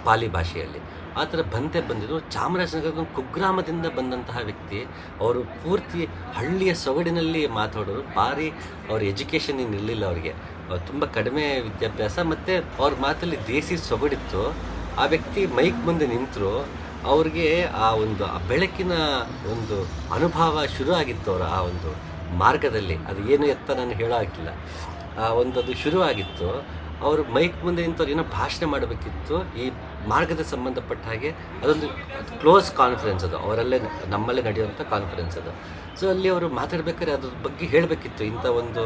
ಪಾಲಿ ಭಾಷೆಯಲ್ಲಿ. ಆ ಥರ ಬಂತೆ ಬಂದಿದ್ದರು. ಚಾಮರಾಜನಗರದ ಕುಗ್ರಾಮದಿಂದ ಬಂದಂತಹ ವ್ಯಕ್ತಿ. ಅವರು ಪೂರ್ತಿ ಹಳ್ಳಿಯ ಸೊಗಡಿನಲ್ಲಿ ಮಾತಾಡೋರು. ಭಾರಿ ಅವ್ರ ಎಜುಕೇಷನ್ ಏನು ಇರಲಿಲ್ಲ ಅವರಿಗೆ, ತುಂಬ ಕಡಿಮೆ ವಿದ್ಯಾಭ್ಯಾಸ, ಮತ್ತು ಅವ್ರ ಮಾತಲ್ಲಿ ದೇಸಿ ಸೊಗಡಿತ್ತು. ಆ ವ್ಯಕ್ತಿ ಮೈಕ್ ಮುಂದೆ ನಿಂತರು. ಅವ್ರಿಗೆ ಆ ಬೆಳಕಿನ ಒಂದು ಅನುಭವ ಶುರು ಆಗಿತ್ತು ಅವರ ಆ ಒಂದು ಮಾರ್ಗದಲ್ಲಿ. ಅದು ಏನು ಎತ್ತ ನಾನು ಹೇಳೋ ಆಗಿಲ್ಲ. ಅದು ಶುರು ಆಗಿತ್ತು. ಅವರು ಮೈಕ್ ಮುಂದೆ ನಿಂತವ್ರು ಏನೋ ಭಾಷಣ ಮಾಡಬೇಕಿತ್ತು ಈ ಮಾರ್ಗದ ಸಂಬಂಧಪಟ್ಟ ಹಾಗೆ. ಅದೊಂದು ಕ್ಲೋಸ್ ಕಾನ್ಫರೆನ್ಸ್ ಅದು, ಅವರಲ್ಲೇ ನಮ್ಮಲ್ಲೇ ನಡೆಯುವಂಥ ಕಾನ್ಫರೆನ್ಸ್ ಅದು. ಸೊ ಅಲ್ಲಿ ಅವರು ಮಾತಾಡ್ಬೇಕಾದ್ರೆ ಅದ್ರ ಬಗ್ಗೆ ಹೇಳಬೇಕಿತ್ತು. ಇಂಥ ಒಂದು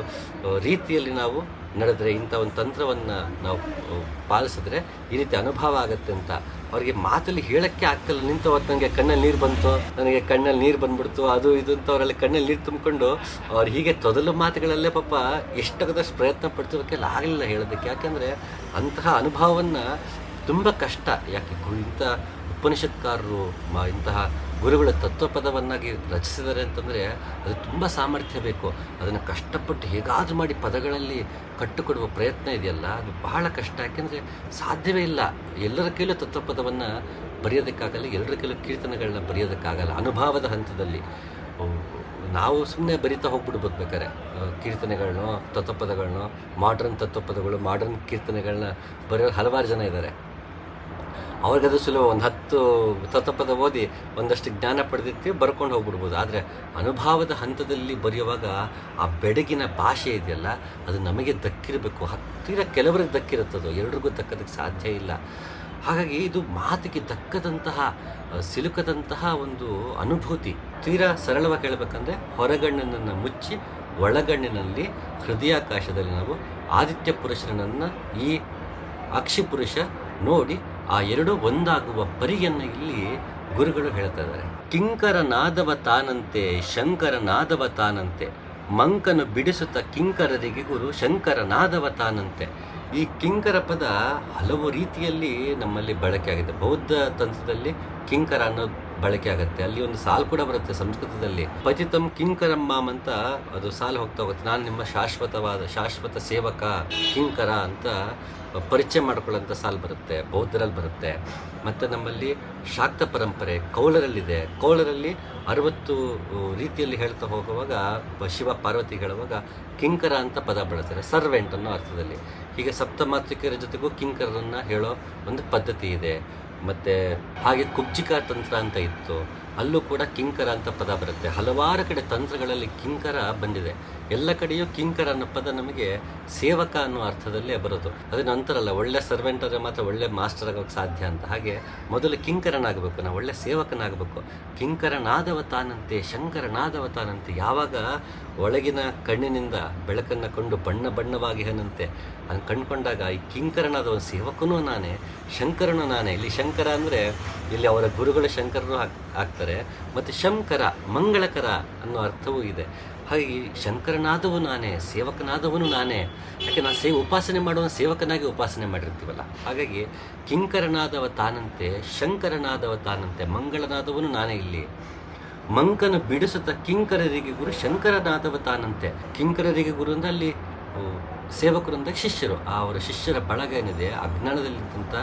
ರೀತಿಯಲ್ಲಿ ನಾವು ನಡೆದ್ರೆ, ಇಂಥ ಒಂದು ತಂತ್ರವನ್ನು ನಾವು ಪಾಲಿಸಿದ್ರೆ ಈ ರೀತಿ ಅನುಭವ ಆಗುತ್ತೆ ಅಂತ. ಅವ್ರಿಗೆ ಮಾತಲ್ಲಿ ಹೇಳೋಕ್ಕೆ ಆಗ್ತಿಲ್ಲ. ನಿಂತು ಅವತ್ತು ನನಗೆ ಕಣ್ಣಲ್ಲಿ ನೀರು ಬಂತು, ನನಗೆ ಕಣ್ಣಲ್ಲಿ ನೀರು ಬಂದ್ಬಿಡ್ತು, ಅದು ಇದು ಅಂತ ಅವರೆಲ್ಲ ಕಣ್ಣಲ್ಲಿ ನೀರು ತುಂಬಿಕೊಂಡು ಅವ್ರು ಹೀಗೆ ತೊದಲು ಮಾತುಗಳಲ್ಲೇ ಪಾಪ ಎಷ್ಟಾಗದಷ್ಟು ಪ್ರಯತ್ನ ಪಡ್ತಿರೋಕ್ಕೆಲ್ಲ ಆಗಲಿಲ್ಲ ಹೇಳೋದಕ್ಕೆ. ಯಾಕೆಂದರೆ ಅಂತಹ ಅನುಭವವನ್ನು ತುಂಬ ಕಷ್ಟ. ಯಾಕೆ ಇಂಥ ಉಪನಿಷತ್ಕಾರರು ಇಂತಹ ಗುರುಗಳ ತತ್ವಪದವನ್ನಾಗಿ ರಚಿಸಿದ್ದಾರೆ ಅಂತಂದರೆ ಅದು ತುಂಬ ಸಾಮರ್ಥ್ಯ ಬೇಕು. ಅದನ್ನು ಕಷ್ಟಪಟ್ಟು ಹೇಗಾದರೂ ಮಾಡಿ ಪದಗಳಲ್ಲಿ ಕಟ್ಟಿಕೊಡುವ ಪ್ರಯತ್ನ ಇದೆಯಲ್ಲ, ಅದು ಬಹಳ ಕಷ್ಟ. ಯಾಕೆಂದರೆ ಸಾಧ್ಯವೇ ಇಲ್ಲ. ಎಲ್ಲರ ಕೈಲೂ ತತ್ವಪದವನ್ನು ಬರೆಯೋದಕ್ಕಾಗಲ್ಲ, ಎಲ್ಲರ ಕೈಲೂ ಕೀರ್ತನೆಗಳನ್ನ ಬರೆಯೋದಕ್ಕಾಗಲ್ಲ. ಅನುಭವದ ಹಂತದಲ್ಲಿ ನಾವು ಸುಮ್ಮನೆ ಬರಿತಾ ಹೋಗ್ಬಿಡ್ಬೋದು ಬೇಕಾರೆ ಕೀರ್ತನೆಗಳನ್ನೋ ತತ್ವಪದಗಳನ್ನೋ. ಮಾಡ್ರನ್ ತತ್ವಪದಗಳು, ಮಾಡ್ರನ್ ಕೀರ್ತನೆಗಳನ್ನ ಬರೆಯೋ ಹಲವಾರು ಜನ ಇದ್ದಾರೆ. ಅವ್ರಿಗದು ಸುಲಭ. 10 ತತ್ವಪದ ಓದಿ ಒಂದಷ್ಟು ಜ್ಞಾನ ಪಡೆದಿರ್ತೀವಿ, ಬರ್ಕೊಂಡು ಹೋಗ್ಬಿಡ್ಬೋದು. ಆದರೆ ಅನುಭವದ ಹಂತದಲ್ಲಿ ಬರೆಯುವಾಗ ಆ ಬೆಡಗಿನ ಭಾಷೆ ಇದೆಯಲ್ಲ, ಅದು ನಮಗೆ ದಕ್ಕಿರಬೇಕು. ಹತ್ತಿರ ಕೆಲವರಿಗೆ ದಕ್ಕಿರುತ್ತದೋ, ಎಲ್ರಿಗೂ ದಕ್ಕೋದಕ್ಕೆ ಸಾಧ್ಯ ಇಲ್ಲ. ಹಾಗಾಗಿ ಇದು ಮಾತಿಗೆ ದಕ್ಕದಂತಹ, ಸಿಲುಕದಂತಹ ಒಂದು ಅನುಭೂತಿ. ತೀರಾ ಸರಳವಾಗಿ ಹೇಳಬೇಕಂದ್ರೆ, ಹೊರಗಣ್ಣಿನನ್ನು ಮುಚ್ಚಿ ಒಳಗಣ್ಣಿನಲ್ಲಿ ಹೃದಯಾಕಾಶದಲ್ಲಿ ನಾವು ಆದಿತ್ಯ ಪುರುಷನನ್ನು, ಈ ಅಕ್ಷಿ ಪುರುಷ ನೋಡಿ ಆ ಎರಡೂ ಒಂದಾಗುವ ಪರಿಯನ್ನು ಇಲ್ಲಿ ಗುರುಗಳು ಹೇಳ್ತಾ ಇದ್ದಾರೆ. ಕಿಂಕರ ನಾದವ ತಾನಂತೆ, ಶಂಕರ ನಾದವ ತಾನಂತೆ, ಮಂಕನು ಬಿಡಿಸುತ್ತ ಕಿಂಕರರಿಗೆ ಗುರು ಶಂಕರ ನಾದವ ತಾನಂತೆ. ಈ ಕಿಂಕರ ಪದ ಹಲವು ರೀತಿಯಲ್ಲಿ ನಮ್ಮಲ್ಲಿ ಬಳಕೆ ಆಗಿದೆ. ಬೌದ್ಧ ತಂತ್ರದಲ್ಲಿ ಕಿಂಕರ ಅನ್ನೋದು ಬಳಕೆ ಆಗುತ್ತೆ. ಅಲ್ಲಿ ಒಂದು ಸಾಲು ಕೂಡ ಬರುತ್ತೆ ಸಂಸ್ಕೃತದಲ್ಲಿ, ಪತಿತಂ ಕಿಂಕರಮ್ಮಾಮ್ ಅಂತ ಅದು ಸಾಲು ಹೋಗ್ತಾ ಹೋಗುತ್ತೆ. ನಾನು ನಿಮ್ಮ ಶಾಶ್ವತ ಸೇವಕ ಕಿಂಕರ ಅಂತ ಪರಿಚಯ ಮಾಡ್ಕೊಳ್ಳೋಂಥ ಸಾಲು ಬರುತ್ತೆ, ಬೌದ್ಧರಲ್ಲಿ ಬರುತ್ತೆ. ಮತ್ತು ನಮ್ಮಲ್ಲಿ ಶಾಕ್ತ ಪರಂಪರೆ ಕೌಲರಲ್ಲಿದೆ. ಕೌಲರಲ್ಲಿ 60 ರೀತಿಯಲ್ಲಿ ಹೇಳ್ತಾ ಹೋಗುವಾಗ ಶಿವ ಪಾರ್ವತಿ ಹೇಳುವಾಗ ಕಿಂಕರ ಅಂತ ಪದ ಬಳಸ್ತಾರೆ, ಸರ್ವೆಂಟ್ ಅನ್ನೋ ಅರ್ಥದಲ್ಲಿ. ಹೀಗೆ ಸಪ್ತಮಾತೃಕೆಯರ ಜೊತೆಗೂ ಕಿಂಕರನ್ನು ಹೇಳೋ ಒಂದು ಪದ್ಧತಿ ಇದೆ. ಮತ್ತು ಹಾಗೆ ಕುಬ್ಜಿಕಾ ತಂತ್ರ ಅಂತ ಇತ್ತು, ಅಲ್ಲೂ ಕೂಡ ಕಿಂಕರ ಅಂತ ಪದ ಬರುತ್ತೆ. ಹಲವಾರು ಕಡೆ ತಂತ್ರಗಳಲ್ಲಿ ಕಿಂಕರ ಬಂದಿದೆ. ಎಲ್ಲ ಕಡೆಯೂ ಕಿಂಕರ ಅನ್ನೋ ಪದ ನಮಗೆ ಸೇವಕ ಅನ್ನೋ ಅರ್ಥದಲ್ಲೇ ಬರೋದು. ಅದು ನಂತರಲ್ಲ, ಒಳ್ಳೆ ಸರ್ವೆಂಟ್ ಆದರೆ ಮಾತ್ರ ಒಳ್ಳೆ ಮಾಸ್ಟರ್ ಆಗೋಕ್ಕೆ ಸಾಧ್ಯ ಅಂತ. ಹಾಗೆ ಮೊದಲು ಕಿಂಕರನಾಗಬೇಕು, ನಾವು ಒಳ್ಳೆ ಸೇವಕನಾಗಬೇಕು. ಕಿಂಕರನಾದವ ತಾನಂತೆ, ಶಂಕರನಾದವ ತಾನಂತೆ. ಯಾವಾಗ ಒಳಗಿನ ಕಣ್ಣಿನಿಂದ ಬೆಳಕನ್ನು ಕೊಂಡು ಬಣ್ಣವಾಗಿ ಹನಂತೆ ಅದನ್ನು ಕಂಡುಕೊಂಡಾಗ ಈ ಕಿಂಕರನಾದ ಒಂದು ಸೇವಕನೂ ನಾನೇ, ಶಂಕರನೂ ನಾನೇ. ಇಲ್ಲಿ ಶಂಕರ ಅಂದರೆ ಇಲ್ಲಿ ಅವರ ಗುರುಗಳು ಶಂಕರನೂ ಆಗ್ತಾರೆ, ಮತ್ತು ಶಂಕರ ಮಂಗಳಕರ ಅನ್ನೋ ಅರ್ಥವೂ ಇದೆ. ಹಾಗೆ ಶಂಕರನಾದವು ನಾನೇ, ಸೇವಕನಾದವನು ನಾನೇ. ಯಾಕೆ ನಾವು ಉಪಾಸನೆ ಮಾಡುವ ಸೇವಕನಾಗಿ ಉಪಾಸನೆ ಮಾಡಿರ್ತೀವಲ್ಲ. ಹಾಗಾಗಿ ಕಿಂಕರನಾದವ ತಾನಂತೆ, ಶಂಕರನಾದವ ತಾನಂತೆ, ಮಂಗಳನಾದವನು ನಾನೇ. ಇಲ್ಲಿ ಮಂಕನು ಬಿಡಿಸುತ್ತ ಕಿಂಕರರಿಗೆ ಗುರು ಶಂಕರನಾದವ ತಾನಂತೆ. ಕಿಂಕರರಿಗೆ ಗುರು ಅಂದರೆ ಅಲ್ಲಿ ಸೇವಕರಿಂದ ಶಿಷ್ಯರು, ಅವರ ಶಿಷ್ಯರ ಬಳಗ ಏನಿದೆ, ಅಜ್ಞಾನದಲ್ಲಿದ್ದಂಥ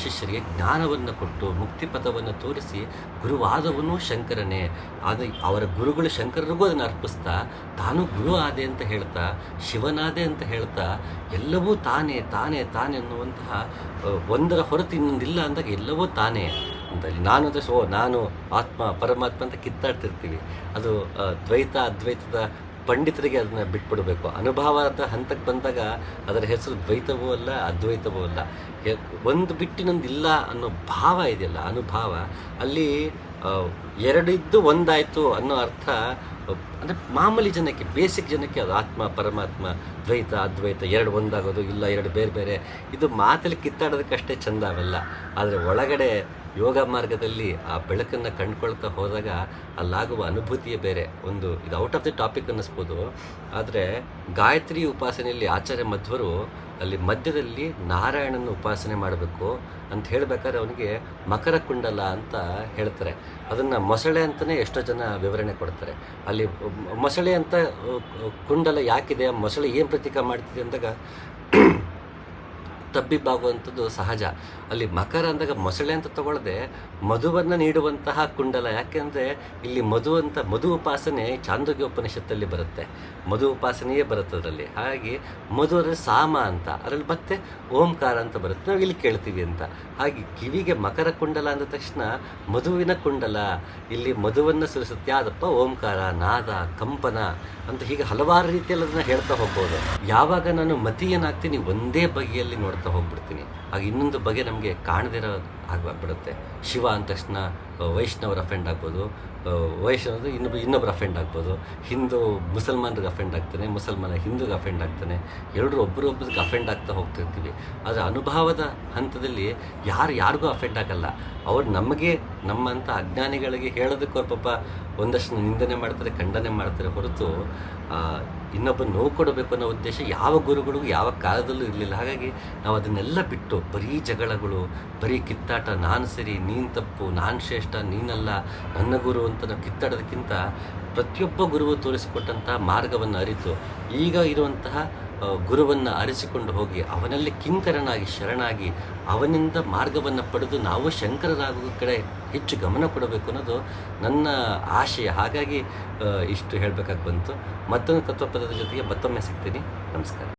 ಶಿಷ್ಯರಿಗೆ ಜ್ಞಾನವನ್ನು ಕೊಟ್ಟು ಮುಕ್ತಿ ಪಥವನ್ನು ತೋರಿಸಿ ಗುರುವಾದವನು ಶಂಕರನೇ, ಅದು ಅವರ ಗುರುಗಳು ಶಂಕರರಿಗೂ ಅದನ್ನು ಅರ್ಪಿಸ್ತಾ ತಾನು ಗುರು ಆದೆ ಅಂತ ಹೇಳ್ತಾ, ಶಿವನಾದೆ ಅಂತ ಹೇಳ್ತಾ, ಎಲ್ಲವೂ ತಾನೇ ತಾನೇ ತಾನೇ ಅನ್ನುವಂತಹ ಒಂದರ ಹೊರತು ಇನ್ನೊಂದಿಲ್ಲ ಅಂದಾಗ ಎಲ್ಲವೂ ತಾನೇ ಅಂತಲ್ಲಿ ನಾನು ಅಂದರೆ ನಾನು ಆತ್ಮ ಪರಮಾತ್ಮ ಅಂತ ಕಿತ್ತಾಡ್ತಿರ್ತೀವಿ. ಅದು ದ್ವೈತ ಅದ್ವೈತದ ಪಂಡಿತರಿಗೆ ಅದನ್ನು ಬಿಟ್ಬಿಡಬೇಕು. ಅನುಭವದ ಹಂತಕ್ಕೆ ಬಂದಾಗ ಅದರ ಹೆಸರು ದ್ವೈತವೂ ಅಲ್ಲ ಅದ್ವೈತವೂ ಅಲ್ಲ, ಒಂದು ಬಿಟ್ಟಿನೊಂದಿಲ್ಲ ಅನ್ನೋ ಭಾವ ಇದೆಯಲ್ಲ, ಅನುಭವ, ಅಲ್ಲಿ ಎರಡು ಇದ್ದು ಒಂದಾಯಿತು ಅನ್ನೋ ಅರ್ಥ. ಅಂದರೆ ಮಾಮೂಲಿ ಜನಕ್ಕೆ, ಬೇಸಿಕ್ ಜನಕ್ಕೆ ಅದು ಆತ್ಮ ಪರಮಾತ್ಮ ದ್ವೈತ ಅದ್ವೈತ ಎರಡು ಒಂದಾಗೋದು, ಇಲ್ಲ ಎರಡು ಬೇರೆ ಬೇರೆ, ಇದು ಮಾತಲ್ಲಿ ಕಿತ್ತಾಡೋದಕ್ಕಷ್ಟೇ ಚೆಂದ ಅವೆಲ್ಲ. ಆದರೆ ಒಳಗಡೆ ಯೋಗ ಮಾರ್ಗದಲ್ಲಿ ಆ ಬೆಳಕನ್ನು ಕಂಡುಕೊಳ್ತಾ ಹೋದಾಗ ಅಲ್ಲಾಗುವ ಅನುಭೂತಿಯೇ ಬೇರೆ. ಒಂದು ಇದು ಔಟ್ ಆಫ್ ದಿ ಟಾಪಿಕ್ ಅನ್ನಿಸ್ಬೋದು, ಆದರೆ ಗಾಯತ್ರಿ ಉಪಾಸನೆಯಲ್ಲಿ ಆಚಾರ್ಯ ಮಧ್ವರು ಅಲ್ಲಿ ಮಧ್ಯದಲ್ಲಿ ನಾರಾಯಣನ ಉಪಾಸನೆ ಮಾಡಬೇಕು ಅಂತ ಹೇಳಬೇಕಾದ್ರೆ ಅವನಿಗೆ ಮಕರ ಕುಂಡಲ ಅಂತ ಹೇಳ್ತಾರೆ. ಅದನ್ನು ಮೊಸಳೆ ಅಂತಲೇ ಎಷ್ಟೋ ಜನ ವಿವರಣೆ ಕೊಡ್ತಾರೆ. ಅಲ್ಲಿ ಮೊಸಳೆ ಅಂತ ಕುಂಡಲ ಯಾಕಿದೆ, ಮೊಸಳೆ ಏನು ಪ್ರತೀಕ ಮಾಡ್ತಿದೆ ಅಂದಾಗ ತಬ್ಬಿಬ್ಬಾಗುವಂಥದ್ದು ಸಹಜ. ಅಲ್ಲಿ ಮಕರ ಅಂದಾಗ ಮೊಸಳೆ ಅಂತ ತಗೊಳ್ಳದೆ ಮಧುವನ್ನು ನೀಡುವಂತಹ ಕುಂಡಲ. ಯಾಕೆಂದರೆ ಇಲ್ಲಿ ಮಧು ಉಪಾಸನೆ ಚಾಂದೋಗ್ಯ ಉಪನಿಷತ್ತಲ್ಲಿ ಬರುತ್ತೆ, ಮಧು ಉಪಾಸನೆಯೇ ಬರುತ್ತೆ ಅದರಲ್ಲಿ. ಹಾಗಾಗಿ ಮಧು ಅದರಲ್ಲಿ ಸಾಮ ಅಂತ, ಅದರಲ್ಲಿ ಮತ್ತೆ ಓಂಕಾರ ಅಂತ ಬರುತ್ತೆ, ನಾವು ಇಲ್ಲಿ ಕೇಳ್ತೀವಿ ಅಂತ. ಹಾಗೆ ಕಿವಿಗೆ ಮಕರ ಕುಂಡಲ ಅಂದ ತಕ್ಷಣ ಮಧುವಿನ ಕುಂಡಲ, ಇಲ್ಲಿ ಮಧುವನ್ನು ಸುರಿಸುತ್ತೆ ಯಾವುದಪ್ಪ, ಓಂಕಾರ, ನಾದ, ಕಂಪನ ಅಂತ ಹೀಗೆ ಹಲವಾರು ರೀತಿಯಲ್ಲಿ ಅದನ್ನು ಹೇಳ್ತಾ ಹೋಗ್ಬೋದು. ಯಾವಾಗ ನಾನು ಮತೀಯನಾಗ್ತೀನಿ ಒಂದೇ ಬಗೆಯಲ್ಲಿ ನೋಡ್ತಾ ಹೋಗ್ಬಿಡ್ತೀನಿ, ಆಗ ಇನ್ನೊಂದು ಬಗೆ ನಮಗೆ ಕಾಣದಿರೋ ಆಗ್ಬಿಡುತ್ತೆ. ಶಿವ ಅಂದ ತಕ್ಷಣ ವೈಷ್ಣವರ ಅಫೆಂಡ್ ಆಗ್ಬೋದು, ವೈಷ್ಣವರು ಇನ್ನೊಬ್ಬರು ಅಫೆಂಡ್ ಆಗ್ಬೋದು, ಹಿಂದೂ ಮುಸಲ್ಮಾನ್ರಿಗೆ ಅಫೆಂಡ್ ಆಗ್ತಾನೆ, ಮುಸಲ್ಮಾನ ಹಿಂದೂಗೆ ಅಫೆಂಡ್ ಆಗ್ತಾನೆ, ಎಲ್ಲರೂ ಒಬ್ಬರೊಬ್ಬರಿಗೆ ಅಫೆಂಡ್ ಆಗ್ತಾ ಹೋಗ್ತಿರ್ತೀವಿ. ಆದರೆ ಅನುಭವದ ಹಂತದಲ್ಲಿ ಯಾರಿಗೂ ಅಫೆಂಡ್ ಆಗಲ್ಲ. ಅವ್ರು ನಮಗೆ ನಮ್ಮಂಥ ಅಜ್ಞಾನಿಗಳಿಗೆ ಹೇಳೋದಕ್ಕೆ ಅವ್ರ ಪಾಪ ಒಂದಷ್ಟು ನಿಂದನೆ ಮಾಡ್ತಾರೆ, ಖಂಡನೆ ಮಾಡ್ತಾರೆ ಹೊರತು ಇನ್ನೊಬ್ಬ ನೋವು ಕೊಡಬೇಕು ಅನ್ನೋ ಉದ್ದೇಶ ಯಾವ ಗುರುಗಳಿಗೂ ಯಾವ ಕಾಲದಲ್ಲೂ ಇರಲಿಲ್ಲ. ಹಾಗಾಗಿ ನಾವು ಅದನ್ನೆಲ್ಲ ಬಿಟ್ಟು ಬರೀ ಜಗಳಗಳು, ಬರೀ ಕಿತ್ತಾಟ, ನಾನು ಸರಿ ನೀನು ತಪ್ಪು, ನಾನು ಶ್ರೇಷ್ಠ ನೀನಲ್ಲ, ನನ್ನ ಗುರು ಅಂತ ನಾವು ಕಿತ್ತಾಡೋದಕ್ಕಿಂತ ಪ್ರತಿಯೊಬ್ಬ ಗುರುವು ತೋರಿಸಿಕೊಟ್ಟಂತಹ ಮಾರ್ಗವನ್ನು ಅರಿತು ಈಗ ಇರುವಂತಹ ಗುರುವನ್ನು ಅರಿಸಿಕೊಂಡು ಹೋಗಿ ಅವನಲ್ಲಿ ಕಿಂಕರನಾಗಿ ಶರಣಾಗಿ ಅವನಿಂದ ಮಾರ್ಗವನ್ನು ಪಡೆದು ನಾವು ಶಂಕರರಾಗುವ ಕಡೆ ಹೆಚ್ಚು ಗಮನ ಕೊಡಬೇಕು ಅನ್ನೋದು ನನ್ನ ಆಶಯ. ಹಾಗಾಗಿ ಇಷ್ಟು ಹೇಳಬೇಕಾಗಿ ಬಂತು. ಮತ್ತೊಂದು ತತ್ವಪದದ ಜೊತೆಗೆ ಮತ್ತೊಮ್ಮೆ ಸಿಗ್ತೀನಿ. ನಮಸ್ಕಾರ.